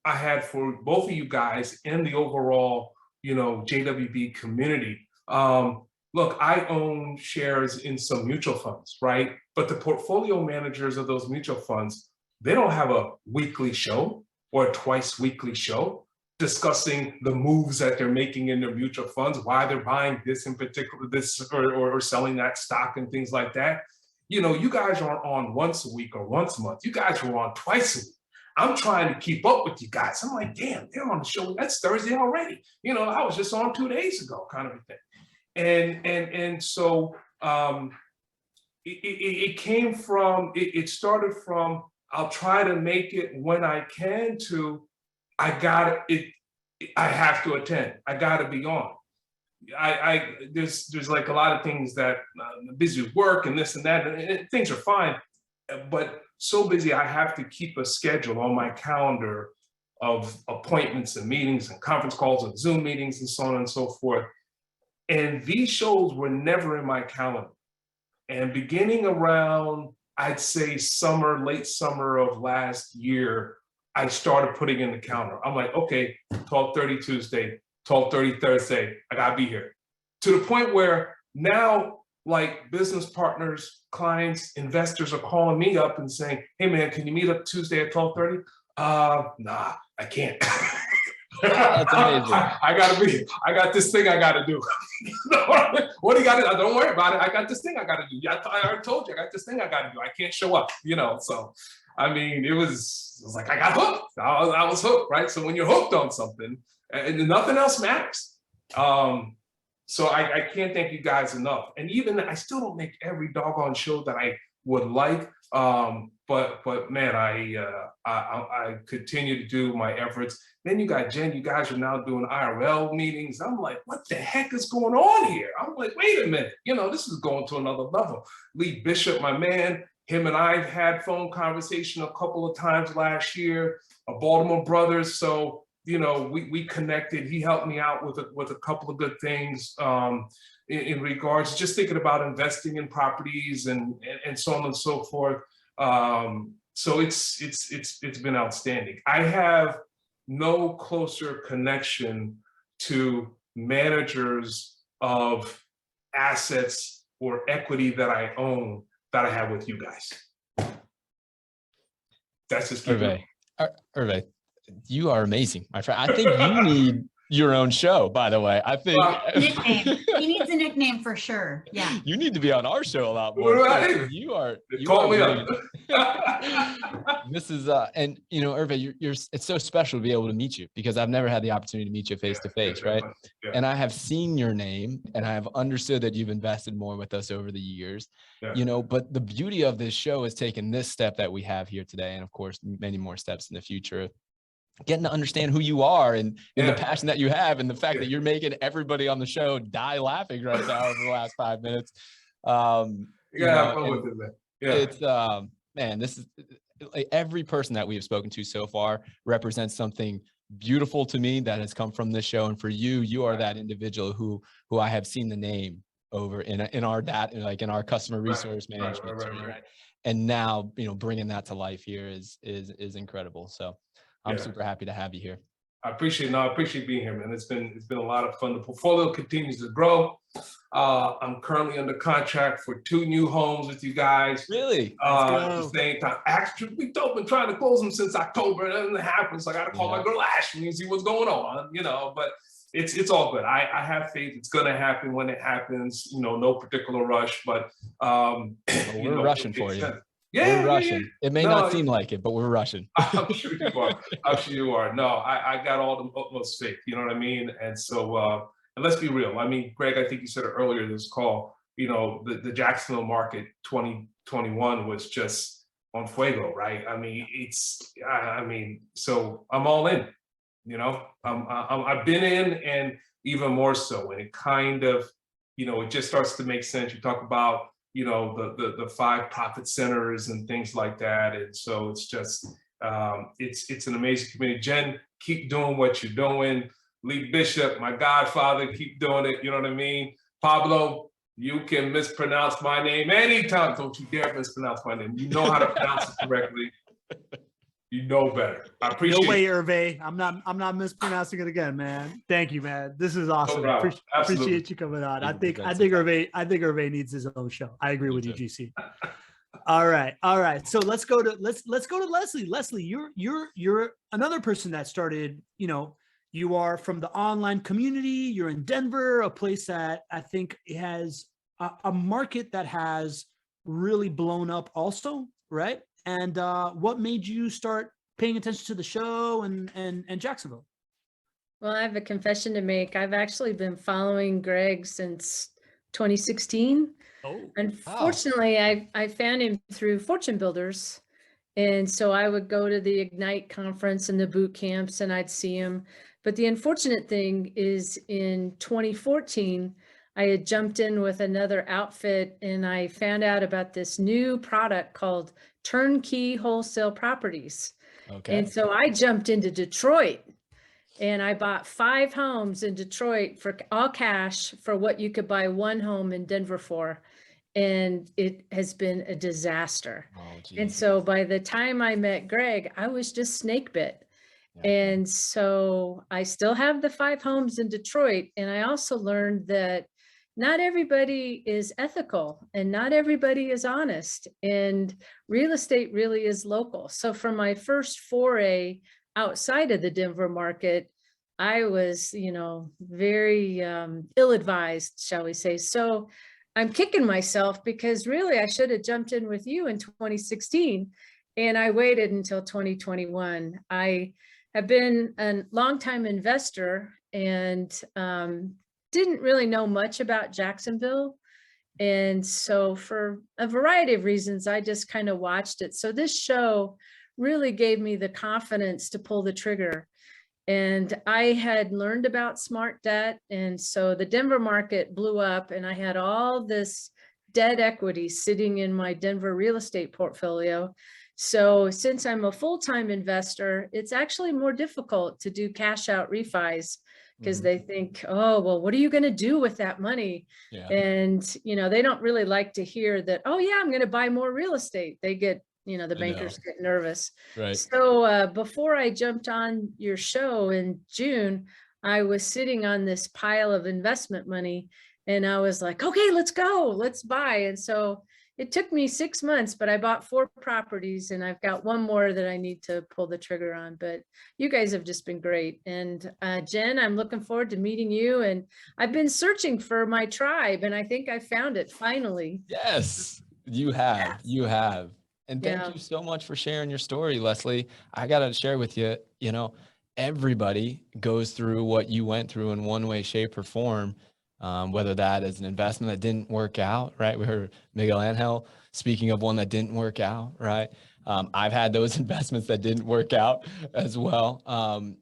I had for both of you guys and the overall, you know, JWB community. Look, I own shares in some mutual funds, right? But the portfolio managers of those mutual funds, they don't have a weekly show or a twice weekly show discussing the moves that they're making in their mutual funds, why they're buying this in particular, this or selling that stock and things like that. You know, you guys aren't on once a week or once a month. You guys are on twice a week. I'm trying to keep up with you guys. I'm like, damn, they're on the show. That's Thursday already. You know, I was just on 2 days ago, kind of a thing. And so it came from, it started from, I'll try to make it when I can to, I have to attend. I got to be on. There's like a lot of things that I'm busy with work and this and that, and things are fine, but so busy I have to keep a schedule on my calendar of appointments and meetings and conference calls and Zoom meetings and so on and so forth. And these shows were never in my calendar. And beginning around, I'd say summer, late summer of last year, I started putting in the calendar. I'm like, okay, 12:30 Tuesday, 12:30 Thursday, I gotta be here. To the point where now, like business partners, clients, investors are calling me up and saying, hey man, can you meet up Tuesday at 12:30? Nah, I can't. That's amazing. I got this thing I gotta do. What do you gotta do? Don't worry about it. I got this thing I gotta do. I already told you, I got this thing I gotta do. I can't show up, you know, so. I mean, it was like, I got hooked. I was hooked, right? So when you're hooked on something, and nothing else matters. So I can't thank you guys enough. And even I still don't make every doggone show that I would like. But man, I continue to do my efforts. Then you got Jen, you guys are now doing IRL meetings. I'm like, what the heck is going on here? I'm like, wait a minute, you know, this is going to another level. Lee Bishop, my man, him and I had phone conversation a couple of times last year, Baltimore brothers. So, you know, we connected. He helped me out with a couple of good things in regards just thinking about investing in properties and so on and so forth. So it's been outstanding. I have no closer connection to managers of assets or equity that I own that I have with you guys. That's just Hervé, you are amazing, my friend. I think you need your own show, by the way. I think nickname. He needs a nickname for sure. Yeah. You need to be on our show a lot more. Right. You call me up. This is and you know, Hervé, it's so special to be able to meet you because I've never had the opportunity to meet you face to face, right? Yeah. And I have seen your name and I have understood that you've invested more with us over the years. Yeah. You know, but the beauty of this show is taking this step that we have here today, and of course, many more steps in the future. Getting to understand who you are and the passion that you have and the fact that you're making everybody on the show die laughing right now over the last 5 minutes. Have fun with it, man. Yeah. It's man, this is like every person that we have spoken to so far represents something beautiful to me that has come from this show. And for you, you are that individual who I have seen the name over in our data, like in our customer resource management. Right. And now, you know, bringing that to life here is incredible. So I'm super happy to have you here. I appreciate being here, man. It's been a lot of fun. The portfolio continues to grow. I'm currently under contract for 2 new homes with you guys. Really? At the same time. Actually, we've been trying to close them since October. It doesn't happen, so I got to call my girl Ashley and see what's going on. You know, but it's all good. I have faith. It's gonna happen when it happens. You know, no particular rush, but we're rushing for you. Yeah, we're rushing. It may not seem like it, but we're rushing. I'm sure you are. I'm sure you are. No, I got all the utmost faith. You know what I mean? And so, and let's be real. I mean, Greg, I think you said it earlier in this call, you know, the Jacksonville market 2021 was just on fuego, right? I mean, so I'm all in, you know, I've been in and even more so. And it kind of, you know, it just starts to make sense. You talk about you know, the 5 profit centers and things like that. And so it's just, it's an amazing community. Jen, keep doing what you're doing. Lee Bishop, my godfather, keep doing it. You know what I mean? Pablo, you can mispronounce my name anytime. Don't you dare mispronounce my name. You know how to pronounce it correctly. You know better. I appreciate No way, it. Hervé. I'm not mispronouncing it again, man. Thank you, man. This is awesome. No problem. Appreciate you coming on. I think Hervé needs his own show. I agree with you, GC. All right. So let's go to Leslie. Leslie, you're another person that started, you know, you are from the online community. You're in Denver, a place that I think has a market that has really blown up also, right? And what made you start paying attention to the show and Jacksonville? Well, I have a confession to make. I've actually been following Greg since 2016. Oh, unfortunately, wow. I found him through Fortune Builders. And so I would go to the Ignite conference and the boot camps and I'd see him. But the unfortunate thing is in 2014, I had jumped in with another outfit and I found out about this new product called Turnkey Wholesale Properties. Okay. And so I jumped into Detroit and I bought 5 homes in Detroit for all cash for what you could buy 1 home in Denver for. And it has been a disaster. Oh, and so by the time I met Greg, I was just snake bit. Yeah. And so I still have the 5 homes in Detroit. And I also learned that not everybody is ethical and not everybody is honest. And real estate really is local. So for my first foray outside of the Denver market, I was, you know, very ill-advised, shall we say. So I'm kicking myself because really I should have jumped in with you in 2016 and I waited until 2021. I have been a longtime investor and didn't really know much about Jacksonville. And so for a variety of reasons, I just kind of watched it. So this show really gave me the confidence to pull the trigger. And I had learned about smart debt. And so the Denver market blew up and I had all this debt equity sitting in my Denver real estate portfolio. So since I'm a full-time investor, it's actually more difficult to do cash out refis because they think, oh, well, what are you going to do with that money? Yeah. And, you know, they don't really like to hear that, oh, yeah, I'm going to buy more real estate. They get, you know, the bankers get nervous. Right. So before I jumped on your show in June, I was sitting on this pile of investment money and I was like, okay, let's go, let's buy. And so it took me 6 months, but I bought 4 properties and I've got 1 more that I need to pull the trigger on. But you guys have just been great. And Jen, I'm looking forward to meeting you. And I've been searching for my tribe and I think I found it finally. Yes, you have. Yes. You have. And thank you so much for sharing your story, Leslie. I got to share with you, you know, everybody goes through what you went through in one way, shape, or form. Whether that is an investment that didn't work out, right? We heard Miguel Angel speaking of one that didn't work out, right? I've had those investments that didn't work out as well.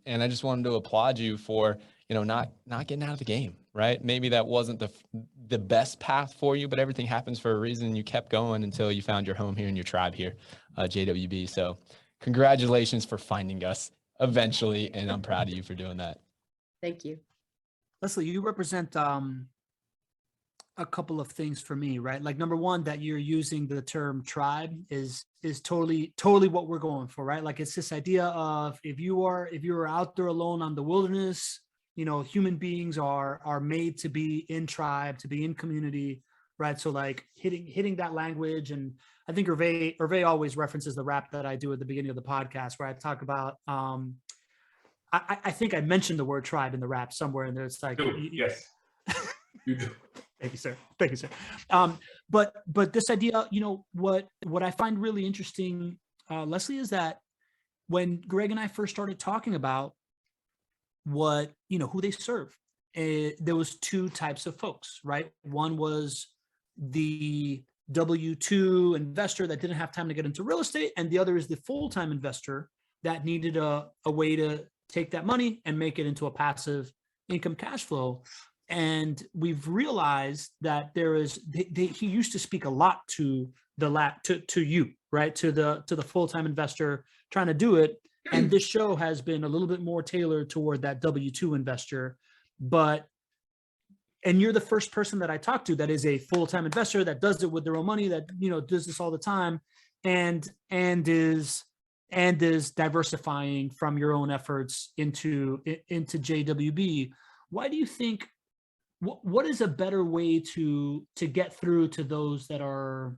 And I just wanted to applaud you for, you know, not getting out of the game, right? Maybe that wasn't the best path for you, but everything happens for a reason. And you kept going until you found your home here and your tribe here, JWB. So congratulations for finding us eventually. And I'm proud of you for doing that. Thank you. Leslie, you represent a couple of things for me, right? Like number one, that you're using the term tribe is totally what we're going for, right? Like it's this idea of if you are out there alone on the wilderness, you know, human beings are made to be in tribe, to be in community, right? So like hitting that language. And I think Hervé always references the rap that I do at the beginning of the podcast where I talk about I think I mentioned the word tribe in the rap somewhere in there. It's like, yes, you do. Thank you, sir. Thank you, sir. But this idea, you know, what I find really interesting, Leslie, is that when Greg and I first started talking about what, you know, who they serve, there was 2 types of folks, right? One was the W-2 investor that didn't have time to get into real estate. And the other is the full-time investor that needed a way to take that money and make it into a passive income cash flow. And we've realized that there is, he used to speak a lot to to you, right? To the full-time investor trying to do it. And this show has been a little bit more tailored toward that W-2 investor. And you're the first person that I talked to that is a full-time investor that does it with their own money, that, does this all the time, and is diversifying from your own efforts into JWB. Why do you think, what is a better way to get through to those that are,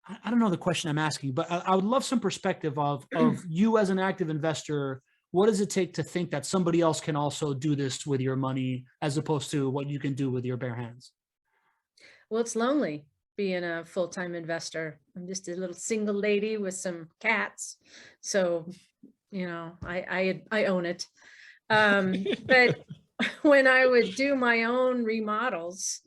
I don't know the question I'm asking, but I would love some perspective of you as an active investor. What does it take to think that somebody else can also do this with your money as opposed to what you can do with your bare hands? Well, it's lonely being a full-time investor. I'm just a little single lady with some cats. So, I own it. But when I would do my own remodels,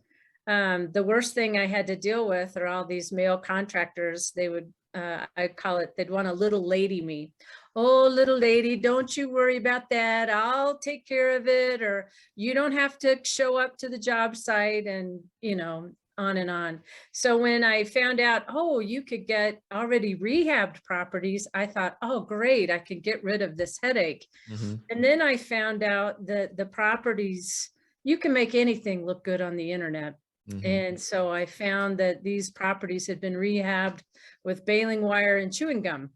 the worst thing I had to deal with are all these male contractors. They would, I call it, they'd want a little lady me. Oh, little lady, don't you worry about that. I'll take care of it. Or you don't have to show up to the job site, and, on and on. So when I found out, oh, you could get already rehabbed properties, I thought, oh, great, I could get rid of this headache. And then I found out that the properties, you can make anything look good on the internet. And so I found that these properties had been rehabbed with baling wire and chewing gum.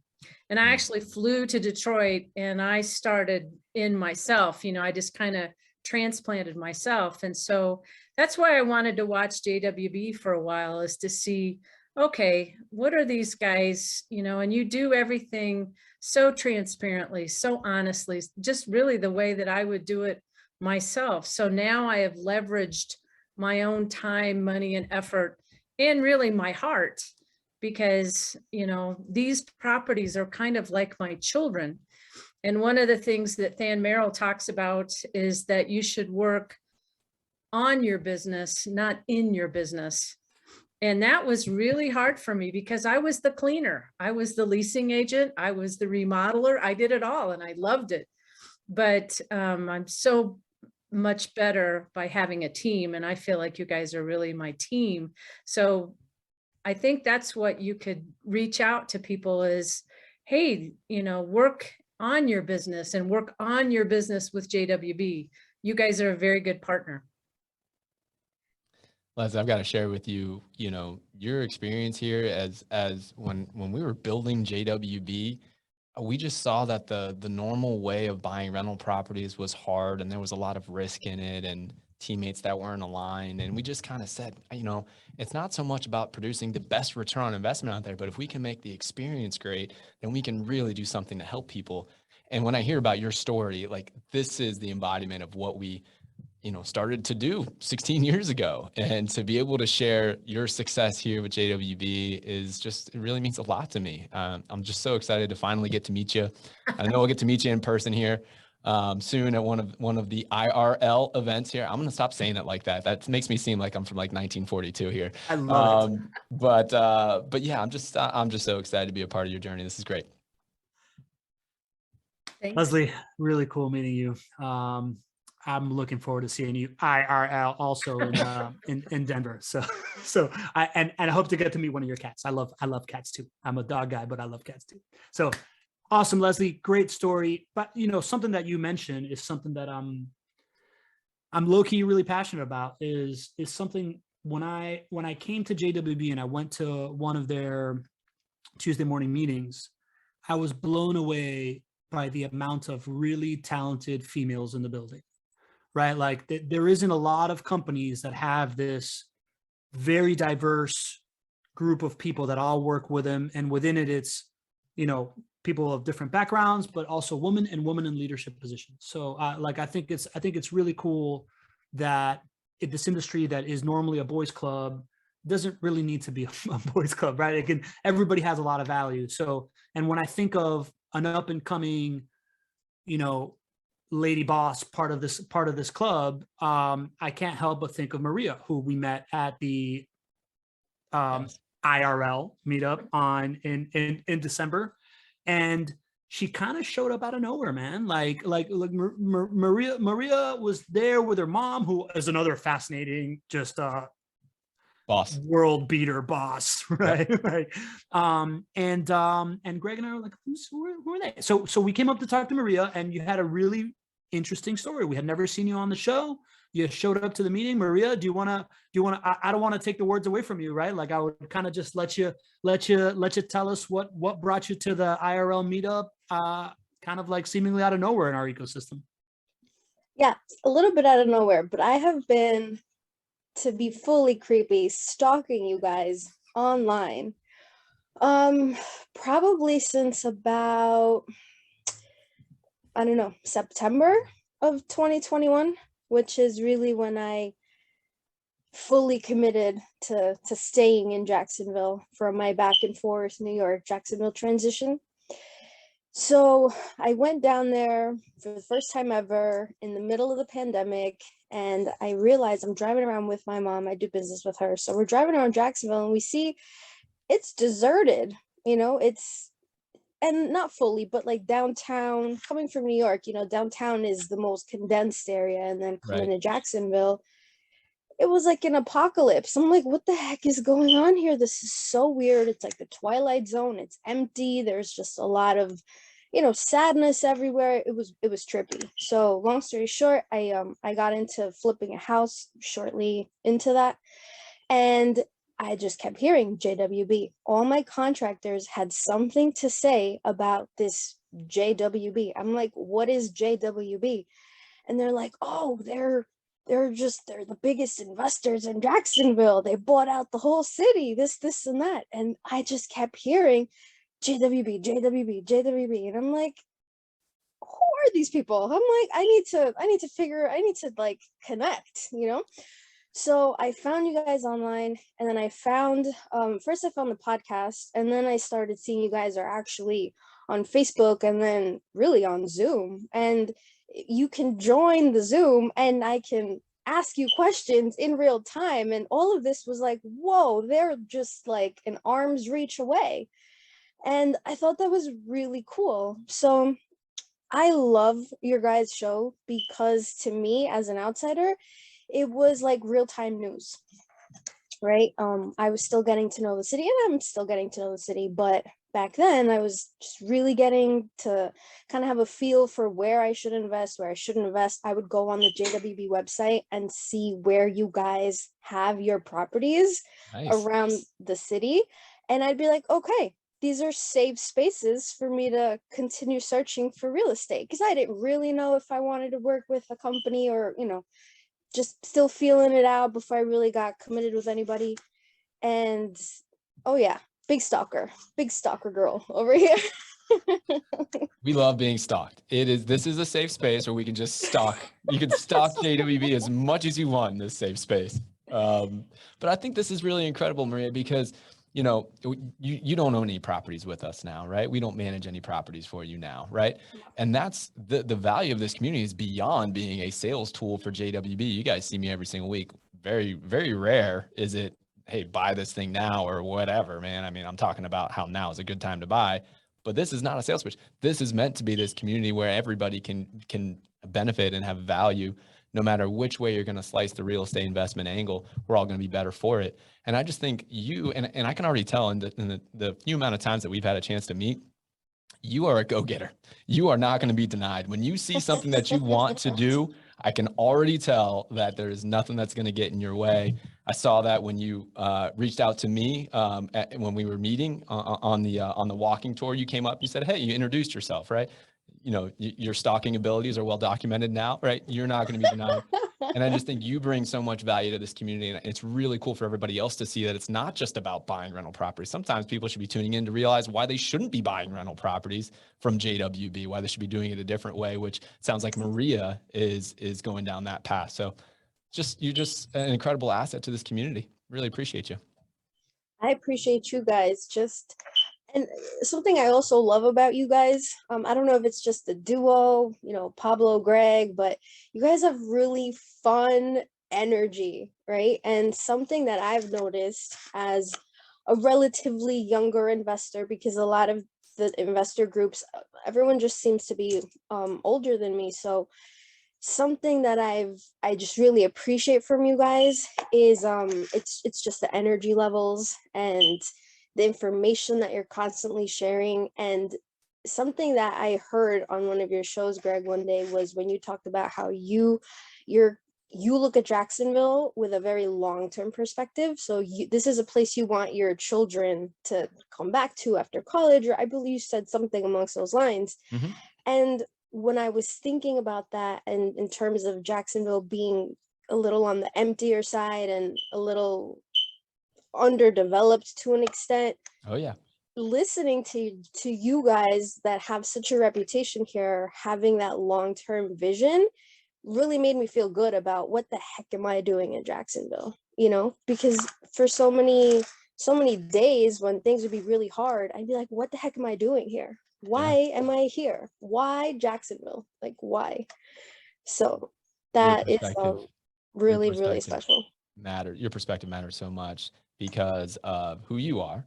And I actually flew to Detroit and I started in myself, I just kind of transplanted myself. And so that's why I wanted to watch JWB for a while, is to see, okay, what are these guys, and you do everything so transparently, so honestly, just really the way that I would do it myself. So now I have leveraged my own time, money, and effort, and really my heart, because, these properties are kind of like my children. And one of the things that Than Merrill talks about is that you should work on your business, not in your business. And that was really hard for me because I was the cleaner. I was the leasing agent. I was the remodeler. I did it all and I loved it. But I'm so much better by having a team. And I feel like you guys are really my team. So I think that's what you could reach out to people is, hey, work on your business and work on your business with JWB. You guys are a very good partner. Leslie, I've got to share with you, your experience here as when we were building JWB, we just saw that the normal way of buying rental properties was hard and there was a lot of risk in it and teammates that weren't aligned. And we just kind of said, it's not so much about producing the best return on investment out there, but if we can make the experience great, then we can really do something to help people. And when I hear about your story, like this is the embodiment of what we started to do 16 years ago. And to be able to share your success here with JWB it really means a lot to me. I'm just so excited to finally get to meet you. I know we'll get to meet you in person here soon at one of the IRL events here. I'm going to stop saying it like that. That makes me seem like I'm from like 1942 here. I love it. But yeah, I'm just so excited to be a part of your journey. This is great. Thanks. Leslie, really cool meeting you. I'm looking forward to seeing you IRL also in Denver. So I hope to get to meet one of your cats. I love cats too. I'm a dog guy, but I love cats too. So awesome, Leslie, great story. But something that you mentioned is something that I'm low-key really passionate about is something when I came to JWB and I went to one of their Tuesday morning meetings, I was blown away by the amount of really talented females in the building. Right? Like there isn't a lot of companies that have this very diverse group of people that all work with them. And within it, it's, people of different backgrounds, but also women in leadership positions. So I think it's really cool that this industry that is normally a boys club doesn't really need to be a boys club, right? Everybody has a lot of value. So, and when I think of an up and coming, lady boss part of this club, I can't help but think of Maria, who we met at the IRL meetup in December. And she kind of showed up out of nowhere, man. Maria was there with her mom, who is another fascinating, just boss, world beater boss, right? Yep. Right. And Greg and I were like, who are they? So we came up to talk to Maria, and you had a really interesting story. We had never seen you on the show. You showed up to the meeting. Maria, do you want to, I don't want to take the words away from you, right? Like, I would kind of just let you tell us what brought you to the IRL meetup, kind of like seemingly out of nowhere in our ecosystem. Yeah, a little bit out of nowhere, but I have been, to be fully creepy, stalking you guys online probably since about, I don't know, September of 2021, which is really when I fully committed to staying in Jacksonville for my back and forth New York Jacksonville transition. So I went down there for the first time ever in the middle of the pandemic, and I realized I'm driving around with my mom. I do business with her. So we're driving around Jacksonville, and we see it's deserted, you know, and not fully, but like downtown, coming from New York, you know, downtown is the most condensed area. And then coming to Jacksonville, it was like an apocalypse. I'm like, what the heck is going on here? This is so weird. It's like the Twilight Zone. It's empty. There's just a lot of, you know, sadness everywhere. It was trippy. So long story short, I got into flipping a house shortly into that. And I just kept hearing JWB. All my contractors had something to say about this JWB. I'm like, what is JWB? And they're like, oh, they're the biggest investors in Jacksonville. They bought out the whole city, this, and that. And I just kept hearing JWB, JWB, JWB. And I'm like, who are these people? I'm like, I need to like connect, you know? So I found you guys online, and then I found, first I found the podcast, and then I started seeing you guys are actually on Facebook, and then really on Zoom. And you can join the Zoom and I can ask you questions in real time. And all of this was like, whoa, they're just like an arm's reach away. And I thought that was really cool. So I love your guys' show because to me, as an outsider, it was like real-time news, right? I was still getting to know the city, and I'm still getting to know the city, but back then I was just really getting to kind of have a feel for where I should invest, where I shouldn't invest. I would go on the JWB website and see where you guys have your properties around the city. And I'd be like, okay, these are safe spaces for me to continue searching for real estate, because I didn't really know if I wanted to work with a company or, you know, just still feeling it out before I really got committed with anybody. And oh yeah, big stalker girl over here. We love being stalked. This is a safe space where we can just stalk. You can stalk JWB as much as you want in this safe space. But I think this is really incredible, Maria, because you know, you don't own any properties with us now, right? We don't manage any properties for you now, right? And that's the value of this community is beyond being a sales tool for JWB. You guys see me every single week. Very, very rare is it, hey, buy this thing now or whatever, man. I mean, I'm talking about how now is a good time to buy, but this is not a sales pitch. This is meant to be this community where everybody can benefit and have value. No matter which way you're going to slice the real estate investment angle, we're all going to be better for it. And I just think you, and I can already tell in the few amount of times that we've had a chance to meet, you are a go-getter. You are not going to be denied. When you see something that you want to do, I can already tell that there is nothing that's going to get in your way. I saw that when you reached out to me when we were meeting on the walking tour. You came up, you said, hey, you introduced yourself, right? You know, your stalking abilities are well documented now, right? You're not going to be denied. And I just think you bring so much value to this community. And it's really cool for everybody else to see that it's not just about buying rental properties. Sometimes people should be tuning in to realize why they shouldn't be buying rental properties from JWB, why they should be doing it a different way, which sounds like Maria is going down that path. So you're just an incredible asset to this community. Really appreciate you. I appreciate you guys. And something I also love about you guys, I don't know if it's just the duo, you know, Pablo, Greg, but you guys have really fun energy, right? And something that I've noticed as a relatively younger investor, because a lot of the investor groups, everyone just seems to be older than me. So something that I just really appreciate from you guys is it's just the energy levels and the information that you're constantly sharing. And something that I heard on one of your shows, Greg, one day was when you talked about how you look at Jacksonville with a very long-term perspective. So this is a place you want your children to come back to after college, or I believe you said something amongst those lines. Mm-hmm. And when I was thinking about that, and in terms of Jacksonville being a little on the emptier side and a little underdeveloped to an extent. Oh yeah. Listening to you guys that have such a reputation here, having that long-term vision really made me feel good about what the heck am I doing in Jacksonville, you know, because for so many days when things would be really hard, I'd be like, what the heck am I doing here? Why am I here? Why Jacksonville? Like, why? So that is really, really special. Your perspective matters so much because of who you are,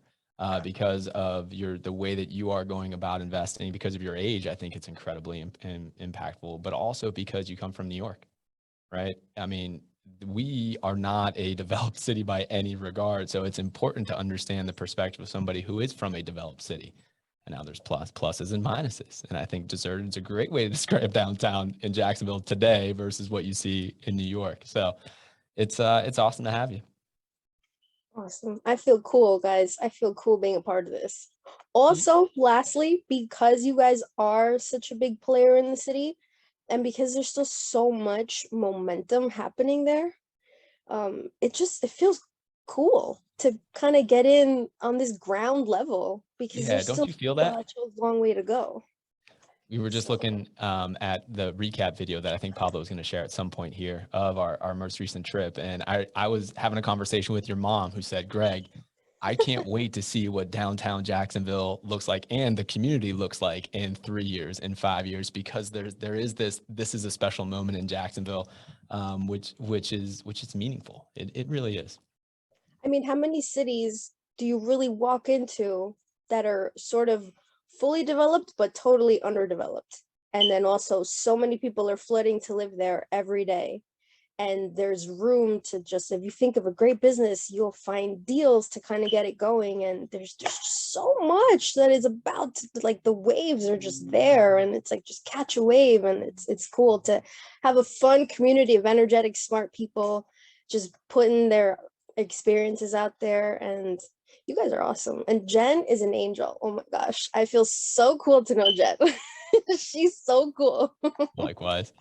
because of the way that you are going about investing, because of your age. I think it's incredibly impactful, but also because you come from New York, right? I mean, we are not a developed city by any regard. So it's important to understand the perspective of somebody who is from a developed city. And now there's pluses and minuses. And I think deserted is a great way to describe downtown in Jacksonville today versus what you see in New York. So it's awesome to have you. Awesome. I feel cool, guys. I feel cool being a part of this. Also, lastly, because you guys are such a big player in the city, and because there's still so much momentum happening there, it feels cool to kind of get in on this ground level, because there's still you feel that? such a long way to go. We were just looking at the recap video that I think Pablo was going to share at some point here of our most recent trip. And I was having a conversation with your mom who said, Greg, I can't wait to see what downtown Jacksonville looks like and the community looks like in 3 years, in 5 years, because there is this is a special moment in Jacksonville, which is meaningful. It really is. I mean, how many cities do you really walk into that are sort of fully developed but totally underdeveloped? And then also so many people are flooding to live there every day. And there's room to just, if you think of a great business, you'll find deals to kind of get it going. And there's just so much that is about to, like, the waves are just there, and it's like, just catch a wave. And it's cool to have a fun community of energetic, smart people just putting their experiences out there. And you guys are awesome. And Jen is an angel. Oh my gosh. I feel so cool to know Jen. She's so cool. Likewise.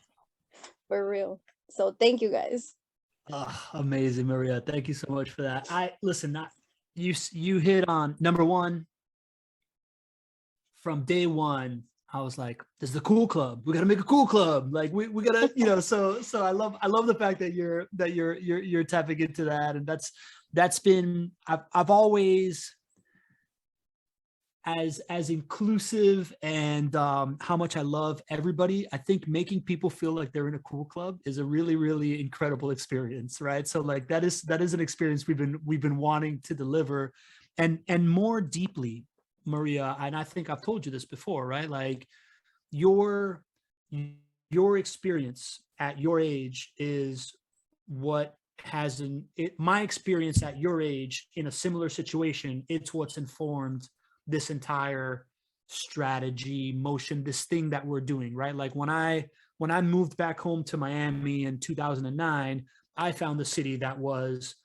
For real. So thank you guys. Oh, amazing, Maria. Thank you so much for that. You hit on number one. From day one, I was like, this is the cool club. We got to make a cool club. Like we gotta, so I love the fact that you're tapping into that. And that's been, I've always, as inclusive and how much I love everybody. I think making people feel like they're in a cool club is a really, really incredible experience, right? So like that is an experience we've been wanting to deliver, and more deeply, Maria. And I think I've told you this before, right? Like your experience at your age is what my experience at your age in a similar situation. It's what's informed this entire strategy motion, this thing that we're doing, right? Like when I moved back home to Miami in 2009, I found the city that was,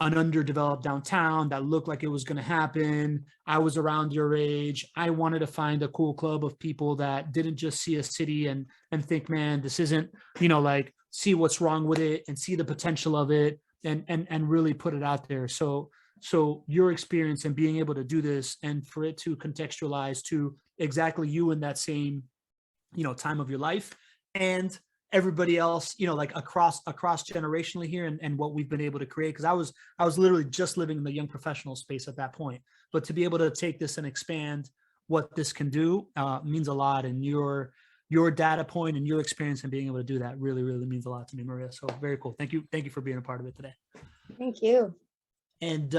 an underdeveloped downtown that looked like it was going to happen. I was around your age. I wanted to find a cool club of people that didn't just see a city and think, man, this isn't, like see what's wrong with it and see the potential of it and really put it out there. So your experience and being able to do this and for it to contextualize to exactly you in that same, time of your life and everybody else, like across generationally here and what we've been able to create. Cause I was literally just living in the young professional space at that point, but to be able to take this and expand what this can do means a lot. And your data point and your experience and being able to do that really, really means a lot to me, Maria. So very cool. Thank you for being a part of it today. Thank you. And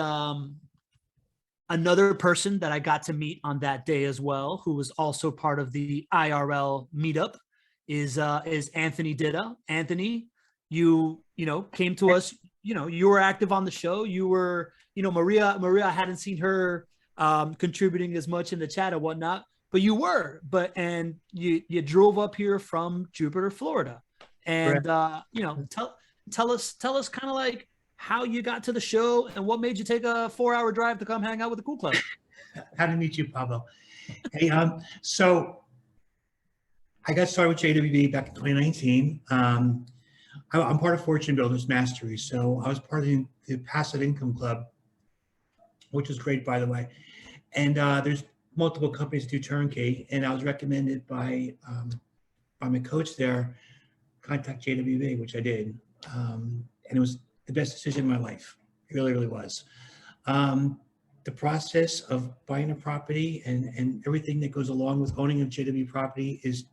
Another person that I got to meet on that day as well, who was also part of the IRL meetup, is Anthony Ditto. Anthony, you know came to us. You know, you were active on the show. You were, you know, Maria. I hadn't seen her contributing as much in the chat and whatnot, but you were. And you drove up here from Jupiter, Florida, and you know, tell us kind of like how you got to the show and what made you take a 4-hour drive to come hang out with the Cool Club. How to meet you, Pablo. Hey, so I got started with JWB back in 2019. I'm part of Fortune Builders Mastery, so I was part of the Passive Income Club, which is great, by the way. And there's multiple companies that do turnkey, and I was recommended by my coach there, contact JWB, which I did, and it was the best decision in my life. It really, really was. The process of buying a property and everything that goes along with owning a JW property is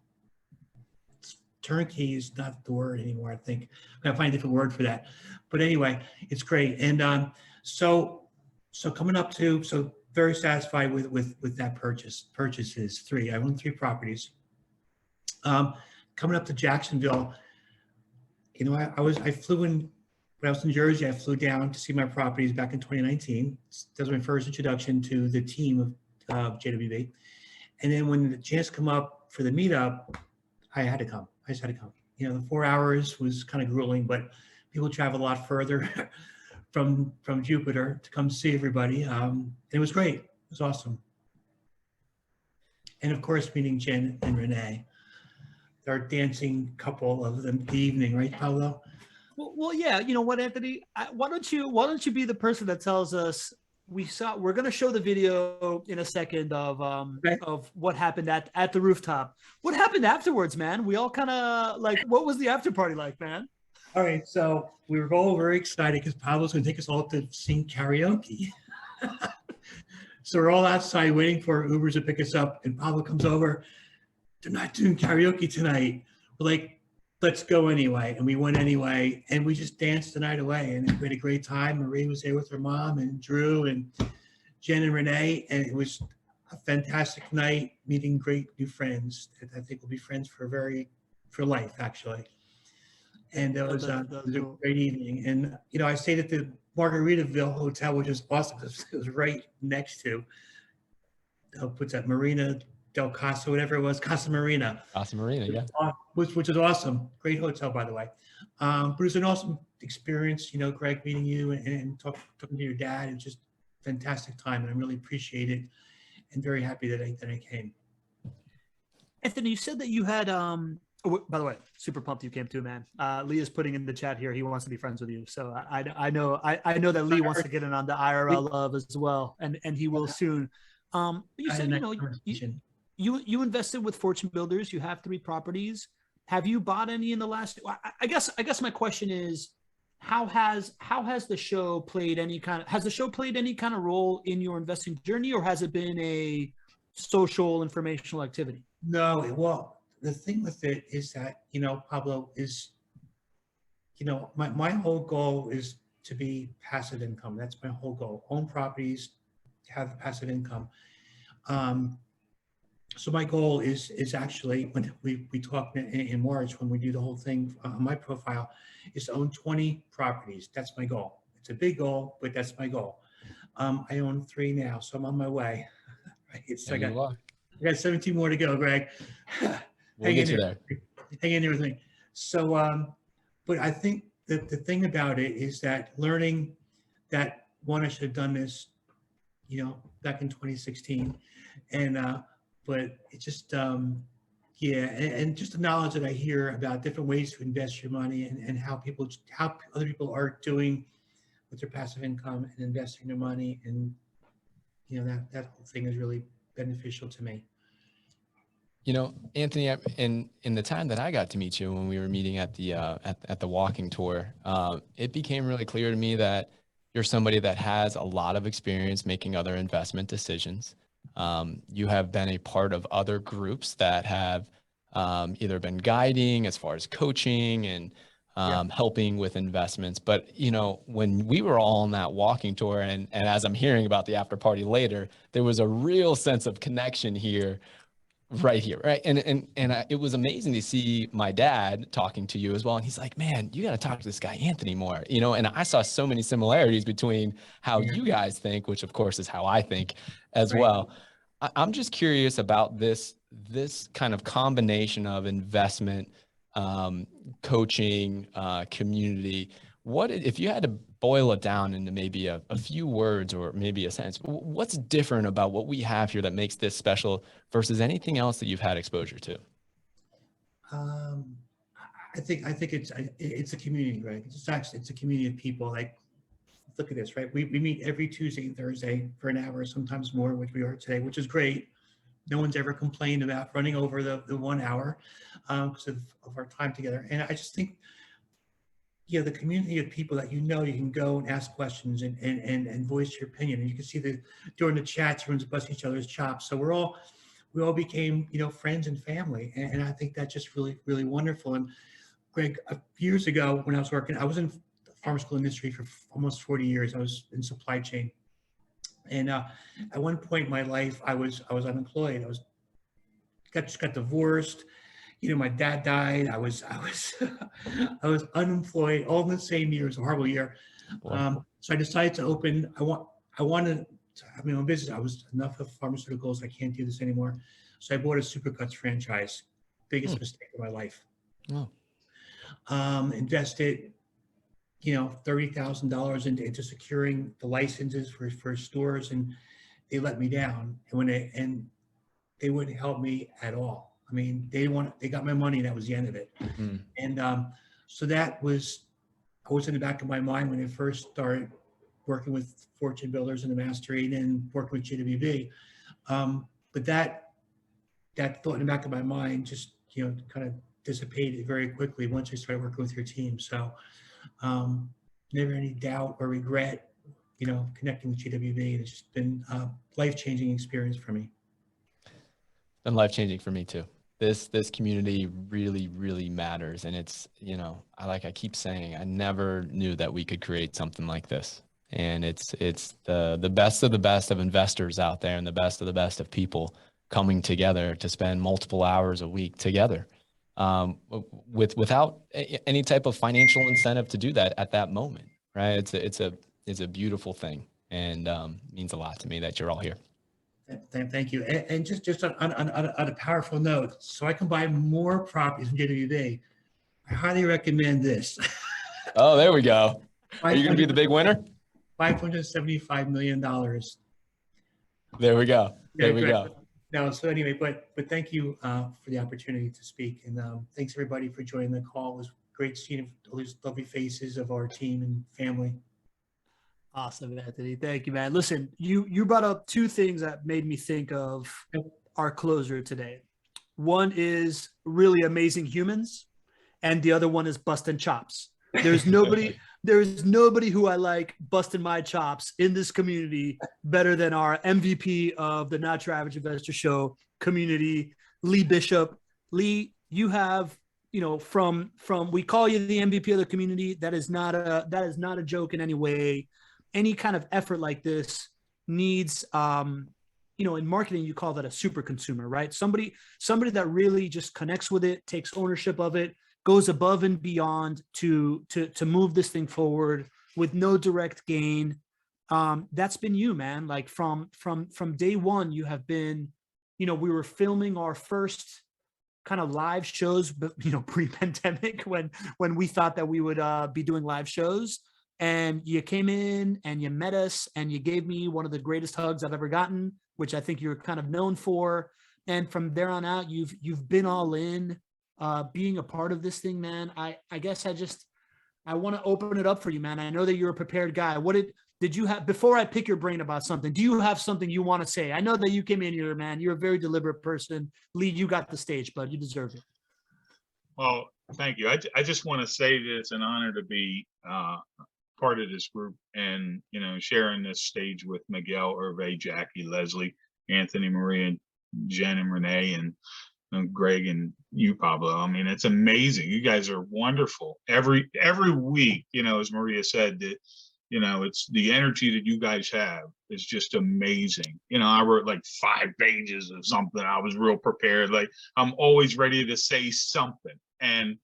turnkey is not the word anymore. I think I gotta find a different word for that. But anyway, it's great. And so coming up to, so very satisfied with that purchases 3. I own 3 properties. Coming up to Jacksonville, you know, I flew in. When I was in Jersey, I flew down to see my properties back in 2019. That was my first introduction to the team of JWB. And then when the chance come up for the meetup, I had to come. I just had to come. You know, the 4 hours was kind of grueling, but people travel a lot further from Jupiter to come see everybody. And it was great. It was awesome. And of course, meeting Jen and Renee, our dancing couple of the evening, right, Pablo? Well, yeah. You know what, Anthony? Why don't you be the person that tells us? We're going to show the video in a second of what happened at the rooftop. What happened afterwards, man? We all kind of like, what was the after party like, man? All right, so we were all very excited because Pablo's going to take us all to sing karaoke. So we're all outside waiting for Ubers to pick us up, and Pablo comes over. They're not doing karaoke tonight. We're like, let's go anyway. And we went anyway, and we just danced the night away, and we had a great time. Marie was there with her mom, and Drew, and Jen, and Renee, and it was a fantastic night, meeting great new friends that I think will be friends for life, actually. And it was a great evening. And, you know, I stayed at the Margaritaville Hotel, which is awesome. It was right next to, what's that, Marina del Casa, whatever it was, Casa Marina. Casa Marina, yeah. Which is awesome. Great hotel, by the way. But it was an awesome experience, you know, Greg, meeting you and talking to your dad. It's just fantastic time, and I really appreciate it and very happy that I came. Anthony, you said that you had, by the way, super pumped you came too, man. Lee is putting in the chat here. He wants to be friends with you. So I know that Lee wants to get in on the IRL love as well. And he will soon. You said, you know, you invested with Fortune Builders. You have 3 properties. Have you bought any in the last, I guess my question is, how has the show played any kind of role in your investing journey, or has it been a social informational activity? No, well, the thing with it is that, you know, Pablo, is, you know, my whole goal is to be passive income. That's my whole goal. Own properties, have passive income. So my goal is actually, when we talk in March, when we do the whole thing on my profile, is to own 20 properties. That's my goal. It's a big goal, but that's my goal. I own 3 now, so I'm on my way. Right? I got 17 more to go, Greg. We'll get you there. Hang in there with me. So, but I think that the thing about it is that learning that, one, I should have done this, you know, back in 2016, and but it just yeah, and just the knowledge that I hear about different ways to invest your money and how other people are doing with their passive income and investing their money, and you know, that whole thing is really beneficial to me. You know, Anthony, in the time that I got to meet you when we were meeting at the walking tour, it became really clear to me that you're somebody that has a lot of experience making other investment decisions. You have been a part of other groups that have either been guiding as far as coaching and helping with investments. But, you know, when we were all on that walking tour, and as I'm hearing about the after party later, there was a real sense of connection here, right here, right? It was amazing to see my dad talking to you as well. And he's like, man, you got to talk to this guy, Anthony, more, you know? And I saw so many similarities between how you guys think, which of course is how I think as well. I'm just curious about this kind of combination of investment, coaching, community. What if you had to boil it down into maybe a few words or maybe a sentence? What's different about what we have here that makes this special versus anything else that you've had exposure to? I think it's a community, right? It's a community of people. Like, look at this, right? We meet every Tuesday and Thursday for an hour, sometimes more, which we are today, which is great. No one's ever complained about running over the 1 hour because of our time together. And I just think, you know, the community of people that you can go and ask questions and voice your opinion. And you can see during the chats, everyone's busting each other's chops. So we all became, you know, friends and family. And I think that's just really, really wonderful. And Greg, years ago when I was in the pharmaceutical industry for almost 40 years. I was in supply chain. And at one point in my life, I was unemployed. Just got divorced. You know, my dad died. I was I was unemployed all in the same year. It was a horrible year. So I decided to open. I wanted to have my own business. I was enough of pharmaceuticals. I can't do this anymore. So I bought a Supercuts franchise. Biggest mistake of my life. Invested, you know, $30,000 into securing the licenses for stores, and they let me down. And they wouldn't help me at all. I mean, they got my money, and that was the end of it. And so that was always in the back of my mind when I first started working with Fortune Builders and the Mastery, and working with GWB. But that thought in the back of my mind just, you know, kind of dissipated very quickly once I started working with your team. So never any doubt or regret, you know, connecting with GWB. It's just been a life-changing experience for me. Been life-changing for me too. This community really, really matters. And it's, you know, I keep saying, I never knew that we could create something like this. And it's the best of investors out there, and the best of people coming together to spend multiple hours a week together, without any type of financial incentive to do that at that moment, right? It's a beautiful thing, and means a lot to me that you're all here. Thank you. And just on a powerful note, so I can buy more properties from JWB, I highly recommend this. Oh, there we go. Are you going to be the big winner? $575 million. There we go. There we go. No, so anyway, but thank you for the opportunity to speak, and thanks everybody for joining the call. It was great seeing all these lovely faces of our team and family. Awesome, Anthony. Thank you, man. Listen, you brought up two things that made me think of our closer today. One is really amazing humans, and the other one is busting chops. There's nobody who I like busting my chops in this community better than our MVP of the Not Your Average Investor Show community, Lee Bishop. Lee, you have, you know, from we call you the MVP of the community. That is not a joke in any way. Any kind of effort like this needs, you know, in marketing, you call that a super consumer, right? Somebody that really just connects with it, takes ownership of it, goes above and beyond to move this thing forward with no direct gain. That's been you, man. Like from day one, you have been, you know, we were filming our first kind of live shows, but, you know, pre-pandemic when we thought that we would be doing live shows. And you came in and you met us and you gave me one of the greatest hugs I've ever gotten, which I think you're kind of known for. And from there on out, you've been all in, being a part of this thing, man. I guess I want to open it up for you, man. I know that you're a prepared guy. What did you have, before I pick your brain about something, do you have something you want to say? I know that you came in here, man. You're a very deliberate person. Lee, you got the stage, bud. You deserve it. Well, thank you. I just want to say that it's an honor to be part of this group, and, you know, sharing this stage with Miguel, Hervé, Jackie, Leslie, Anthony, Maria, Jen, and Renee, and Greg and you, Pablo. I mean, it's amazing. You guys are wonderful. Every week, you know, as Maria said, that, you know, it's the energy that you guys have is just amazing. You know, I wrote like 5 pages of something. I was real prepared. Like, I'm always ready to say something. And,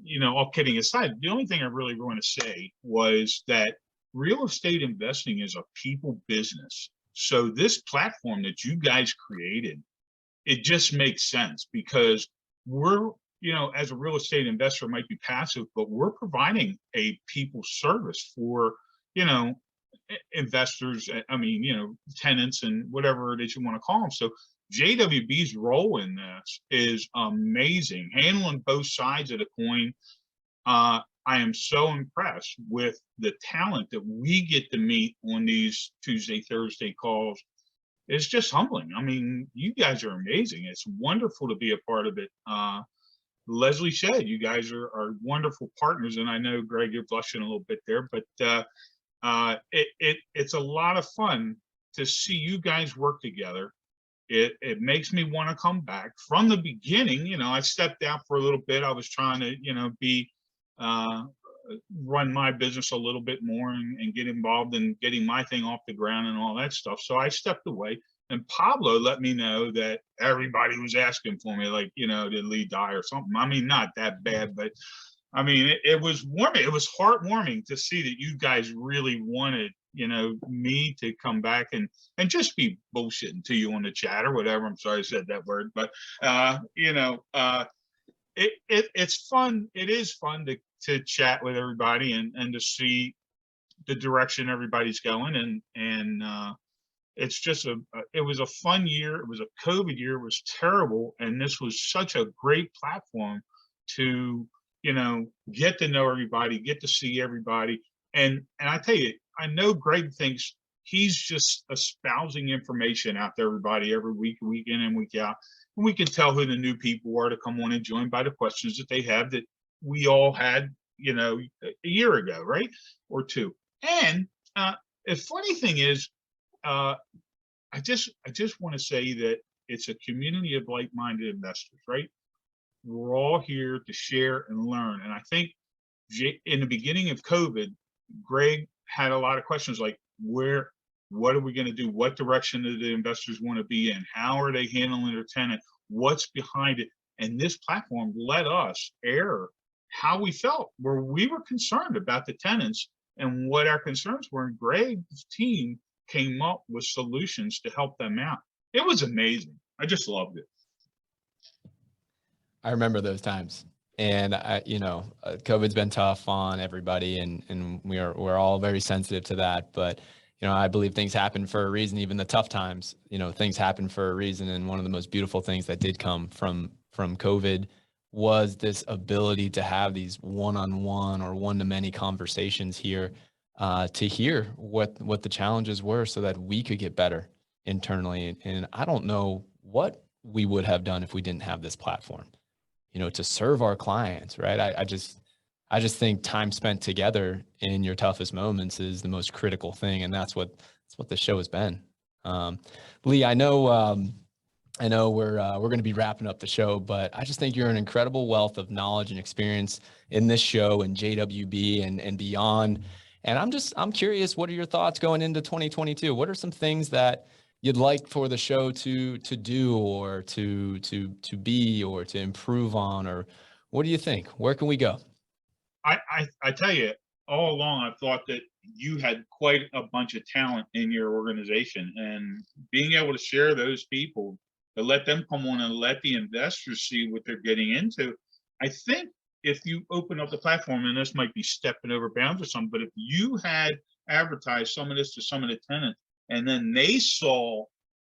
you know, all kidding aside, the only thing I really want to say was that real estate investing is a people business. So this platform that you guys created, it just makes sense because we're, you know, as a real estate investor might be passive, but we're providing a people service for, you know, investors, I mean, you know, tenants and whatever it is you want to call them. So JWB's role in this is amazing, handling both sides of the coin. I am so impressed with the talent that we get to meet on these Tuesday, Thursday calls. It's just humbling. I mean, you guys are amazing. It's wonderful to be a part of it. Leslie said, you guys are wonderful partners. And I know, Greg, you're blushing a little bit there, but it's a lot of fun to see you guys work together. It makes me want to come back. From the beginning, you know, I stepped out for a little bit. I was trying to, you know, run my business a little bit more and get involved in getting my thing off the ground and all that stuff. So I stepped away, and Pablo let me know that everybody was asking for me, like, you know, did Lee die or something? I mean, not that bad, but I mean, it was warming. It was heartwarming to see that you guys really wanted, you know, me to come back and just be bullshitting to you on the chat or whatever. I'm sorry I said that word, but you know, it's fun. It is fun to chat with everybody and to see the direction everybody's going. And it's just it was a fun year. It was a COVID year. It was terrible. And this was such a great platform to, you know, get to know everybody, get to see everybody. And I tell you, I know Greg thinks he's just espousing information out to everybody every week in and week out. And we can tell who the new people are to come on and join by the questions that they have that we all had, you know, a year ago, right? Or 2. And the funny thing is, I just want to say that it's a community of like-minded investors, right? We're all here to share and learn. And I think in the beginning of COVID, Greg had a lot of questions like, what are we going to do? What direction do the investors want to be in? How are they handling their tenant? What's behind it? And this platform let us air how we felt, where we were concerned about the tenants and what our concerns were. And Greg's team came up with solutions to help them out. It was amazing. I just loved it. I remember those times. And you know, COVID's been tough on everybody, and we're all very sensitive to that. But you know, I believe things happen for a reason. Even the tough times, you know, things happen for a reason. And one of the most beautiful things that did come from COVID was this ability to have these one-on-one or one-to-many conversations here, to hear what the challenges were, so that we could get better internally. And I don't know what we would have done if we didn't have this platform, you know, to serve our clients, right? I just think time spent together in your toughest moments is the most critical thing. And that's what the show has been. Lee, I know we're going to be wrapping up the show, but I just think you're an incredible wealth of knowledge and experience in this show and JWB and beyond. And I'm curious, what are your thoughts going into 2022? What are some things that you'd like for the show to do, or to be, or to improve on, or what do you think? Where can we go? I tell you, all along, I've thought that you had quite a bunch of talent in your organization, and being able to share those people, to let them come on and let the investors see what they're getting into. I think if you open up the platform, and this might be stepping over bounds or something, but if you had advertised some of this to some of the tenants, and then they saw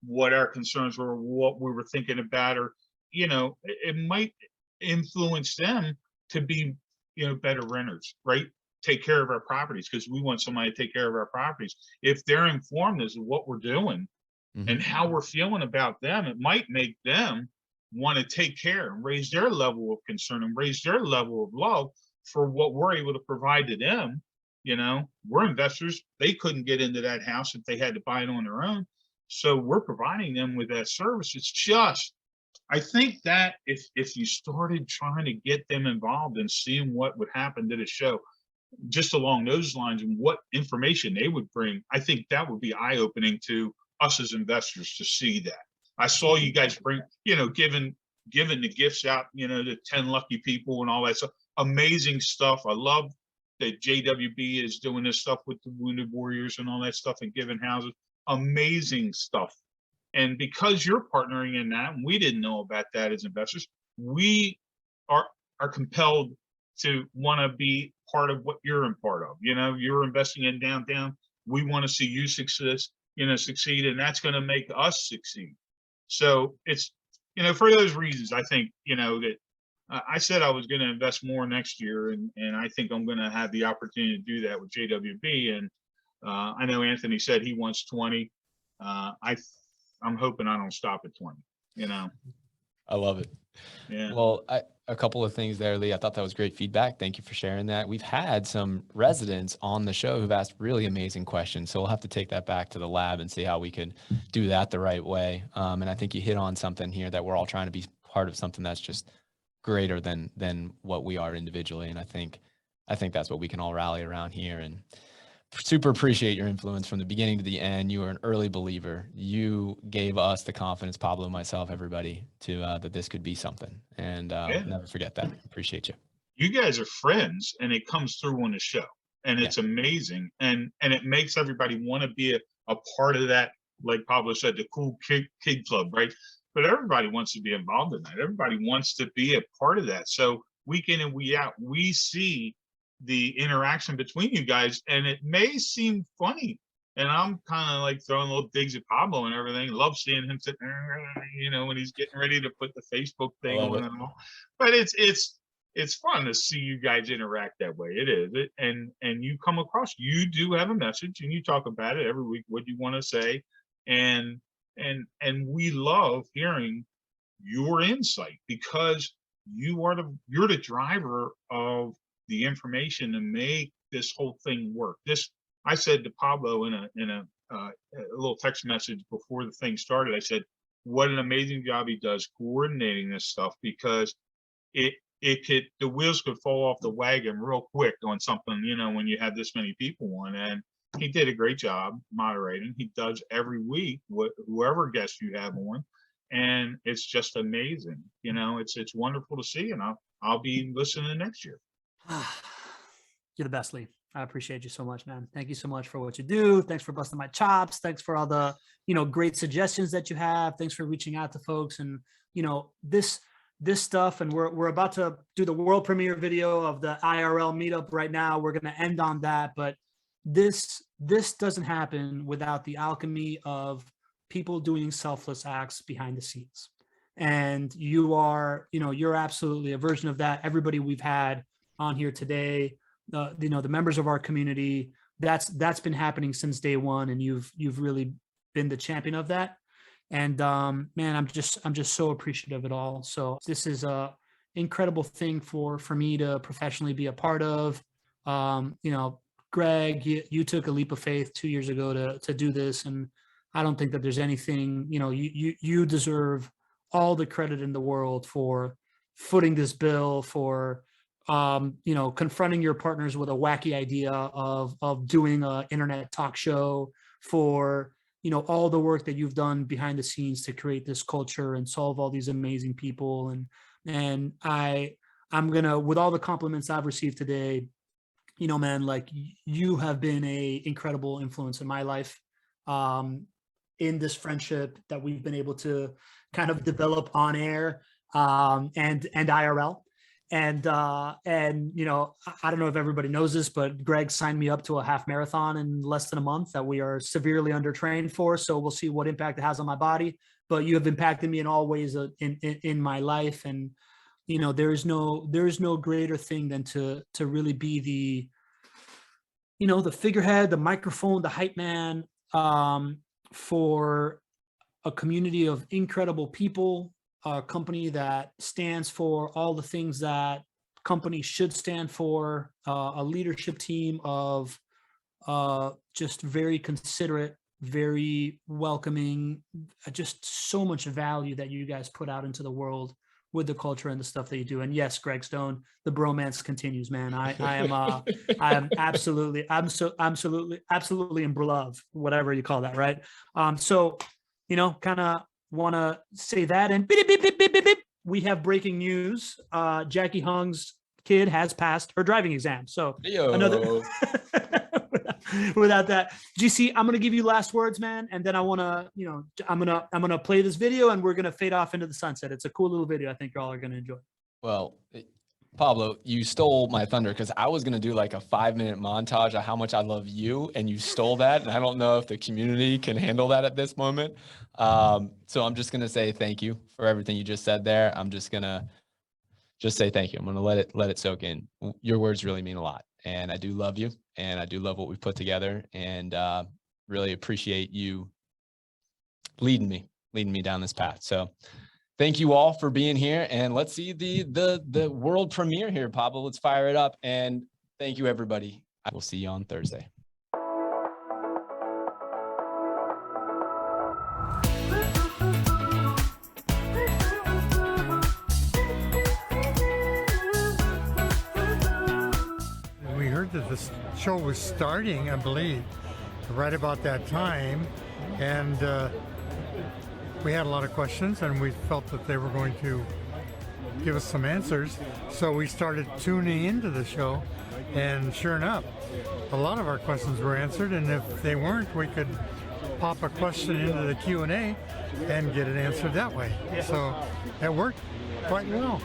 what our concerns were, what we were thinking about, or, you know, it might influence them to be, you know, better renters, right? Take care of our properties, because we want somebody to take care of our properties. If they're informed as to what we're doing and how we're feeling about them, it might make them want to take care and raise their level of concern and raise their level of love for what we're able to provide to them. You know, we're investors. They couldn't get into that house if they had to buy it on their own. So we're providing them with that service. It's just I think that if you started trying to get them involved and seeing what would happen to the show, just along those lines and what information they would bring, I think that would be eye-opening to us as investors to see that. I saw you guys bring, giving the gifts out, to 10 lucky people and all that stuff. Amazing stuff. I love that JWB is doing this stuff with the Wounded Warriors and all that stuff and giving houses. Amazing stuff. And because you're partnering in that, and we didn't know about that as investors, we are compelled to want to be part of what you're in part of. You're investing in downtown. We want to see you success, succeed, and that's going to make us succeed. So it's, for those reasons, I think, that I said I was going to invest more next year, and I think I'm going to have the opportunity to do that with JWB. And I know Anthony said he wants 20. I'm hoping I don't stop at 20, I love it. Yeah. Well, a couple of things there, Lee. I thought that was great feedback. Thank you for sharing that. We've had some residents on the show who've asked really amazing questions. So we'll have to take that back to the lab and see how we can do that the right way. And I think you hit on something here that we're all trying to be part of something that's just greater than what we are individually. And I think that's what we can all rally around here. And super appreciate your influence from the beginning to the end. You were an early believer. You gave us the confidence, Pablo, myself, everybody, to that this could be something. And never forget that. Appreciate you. You guys are friends, and it comes through on the show, and it's amazing. And it makes everybody want to be a part of that. Like Pablo said, the cool kid club, right? But everybody wants to be involved in that. Everybody wants to be a part of that. So week in and week out, we see the interaction between you guys, and it may seem funny, and I'm kind of like throwing little digs at Pablo and everything. Love seeing him sitting there, when he's getting ready to put the Facebook thing on and all. But it's fun to see you guys interact that way. It is, and you come across, you do have a message, and you talk about it every week, what you want to say, and we love hearing your insight, because you're the driver of the information to make this whole thing work. I said to Pablo in a little text message before the thing started, I said, what an amazing job he does coordinating this stuff, because the wheels could fall off the wagon real quick on something, when you have this many people on. And he did a great job moderating. He does every week, whoever guest you have on. And it's just amazing. It's wonderful to see. And I'll be listening next year. You're the best, Lee. I appreciate you so much, man. Thank you so much for what you do. Thanks for busting my chops. Thanks for all the, great suggestions that you have. Thanks for reaching out to folks. And, this stuff, and we're about to do the world premiere video of the IRL meetup right now. We're going to end on that, but this doesn't happen without the alchemy of people doing selfless acts behind the scenes. And you are, you're absolutely a version of that. Everybody we've had on here today, the members of our community, that's been happening since day one, and you've really been the champion of that. And man, I'm just so appreciative of it all. So this is a incredible thing for me to professionally be a part of. Greg, you took a leap of faith 2 years ago to do this, and I don't think that there's anything, you deserve all the credit in the world for footing this bill, for confronting your partners with a wacky idea of doing an internet talk show, for all the work that you've done behind the scenes to create this culture and solve all these amazing people. And I'm gonna, with all the compliments I've received today, man, like, you have been a incredible influence in my life, in this friendship that we've been able to kind of develop on air, and IRL. And I don't know if everybody knows this, but Greg signed me up to a half marathon in less than a month that we are severely undertrained for. So we'll see what impact it has on my body. But you have impacted me in all ways in my life. And, there is no greater thing than to really be the figurehead, the microphone, the hype man, for a community of incredible people, a company that stands for all the things that companies should stand for, a leadership team of just very considerate, very welcoming, just so much value that you guys put out into the world with the culture and the stuff that you do. And yes, Greg Stone, the bromance continues, man. I am absolutely in love, whatever you call that, right? So, you know, kind of want to say that, and beep, beep, beep, beep, beep, beep. We have breaking news. Jackie Hung's kid has passed her driving exam. So another without that, GC, I'm gonna give you last words, man, and then I want to, you know, I'm gonna play this video and we're gonna fade off into the sunset. It's a cool little video. I think y'all are gonna enjoy. Well, Pablo, you stole my thunder because I was gonna do like a 5-minute montage of how much I love you, and you stole that, and I don't know if the community can handle that at this moment. So I'm just gonna say thank you for everything you just said there. I'm just gonna say thank you. I'm gonna let it soak in. Your words really mean a lot, and I do love you, and I do love what we put together, and really appreciate you leading me down this path. So thank you all for being here, and let's see the world premiere here, Pablo. Let's fire it up, and thank you, everybody. I will see you on Thursday. We heard that this show was starting, I believe, right about that time, and we had a lot of questions, and we felt that they were going to give us some answers. So we started tuning into the show, and sure enough, a lot of our questions were answered, and if they weren't, we could pop a question into the Q&A and get it answered that way. So it worked quite well.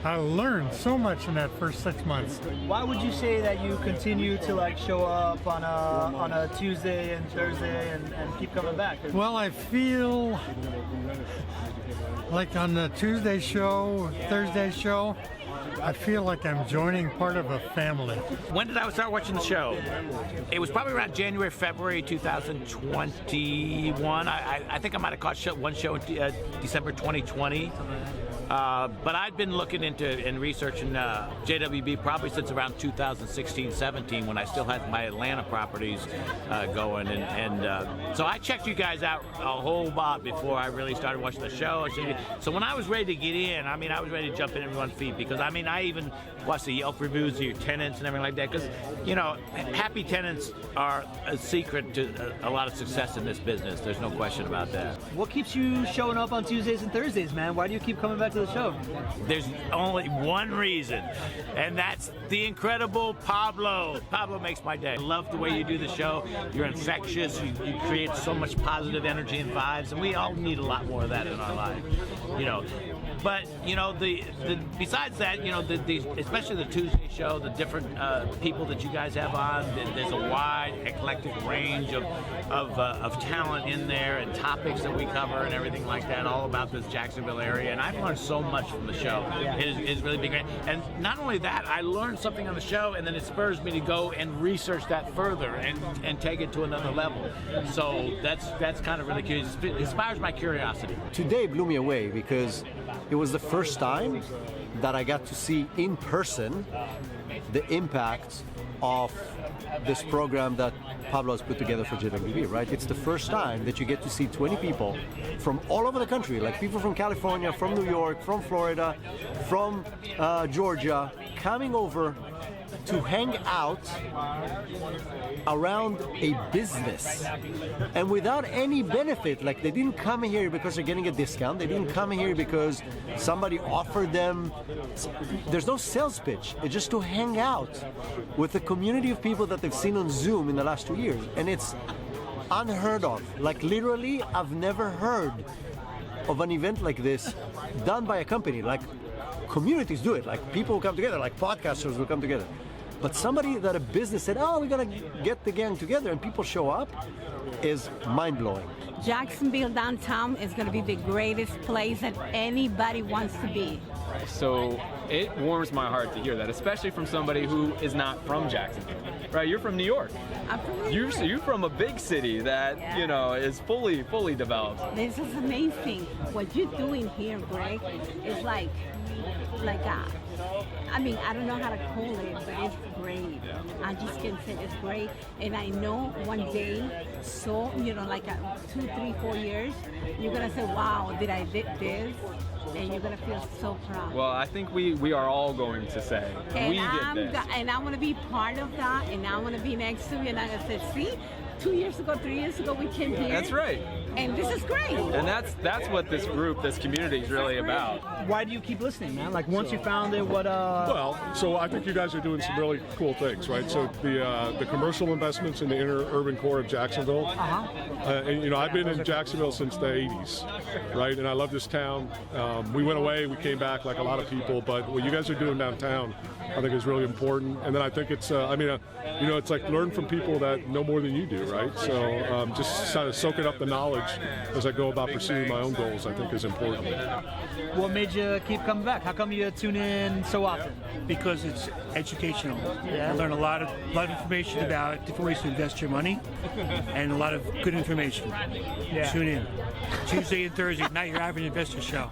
I learned so much in that first 6 months. Why would you say that you continue to like show up on a Tuesday and Thursday and keep coming back? Well, I feel like on the Tuesday show, Thursday show, I feel like I'm joining part of a family. When did I start watching the show? It was probably around January, February 2021. I think I might have caught one show in December 2020. But I'd been looking into and researching JWB probably since around 2016-17 when I still had my Atlanta properties going. And so I checked you guys out a whole lot before I really started watching the show. So when I was ready to get in, I mean, I was ready to jump in everyone's feet because, I mean, I even watched the Yelp reviews of your tenants and everything like that because, you know, happy tenants are a secret to a lot of success in this business. There's no question about that. What keeps you showing up on Tuesdays and Thursdays, man? Why do you keep coming back to the show? There's only one reason, and that's the incredible Pablo. Pablo makes my day. I love the way you do the show. You're infectious. You create so much positive energy and vibes, and we all need a lot more of that in our life, you know. But you know, besides that, you know, especially the Tuesday show, the different people that you guys have on. There's a wide, eclectic range of talent in there and topics that we cover and everything like that, all about this Jacksonville area. And I've learned so much from the show. It's really been great. And not only that, I learned something on the show, and then it spurs me to go and research that further and take it to another level. So that's kind of really curious. It inspires my curiosity. Today blew me away because it was the first time that I got to see in person the impact of this program that Pablo has put together for JWB, right? It's the first time that you get to see 20 people from all over the country, like people from California, from New York, from Florida, from Georgia, coming over to hang out around a business and without any benefit. Like, they didn't come here because they're getting a discount. They didn't come here because somebody offered them. There's no sales pitch. It's just to hang out with the community of people that they've seen on Zoom in the last 2 years. And it's unheard of. Like, literally, I've never heard of an event like this done by a company. Like, communities do it. Like, people will come together, like podcasters will come together. But somebody that a business said, oh, we're gonna get the gang together, and people show up, is mind-blowing. Jacksonville downtown is gonna be the greatest place that anybody wants to be. So it warms my heart to hear that, especially from somebody who is not from Jacksonville. right? You're from New York. I'm from New York. You're from a big city that, Yeah. you know, is fully developed. This is amazing. What you're doing here, Greg, is like I mean, I don't know how to call it, but it's great. I just can say it's great. And I know one day, so, you know, like 2, 3, 4 years, you're going to say, wow, did I did this? And you're going to feel so proud. Well, I think we are all going to say, And we did this. And I want to be part of that, and I want to be next to you, and I'm going to say, see, 2 years ago, 3 years ago, we came here. That's right. And this is great. And that's what this group, this community is really about. Why do you keep listening, man? Like once you found it, what Well, so I think you guys are doing some really cool things, right? So the commercial investments in the inner urban core of Jacksonville. And you know, I've been in Jacksonville since the 80s, right? And I love this town. We went away, we came back like a lot of people, but what you guys are doing downtown, I think is really important. And then I think it's, I mean, you know, it's like learn from people that know more than you do, right? So just kind of soaking up the knowledge as I go about pursuing my own goals, I think is important. What made you keep coming back? How come you tune in so often? Because it's educational. Yeah. I learn a lot of information about different ways to invest your money, and a lot of good information. Yeah. Tune in Tuesday and Thursday, not your average investor show.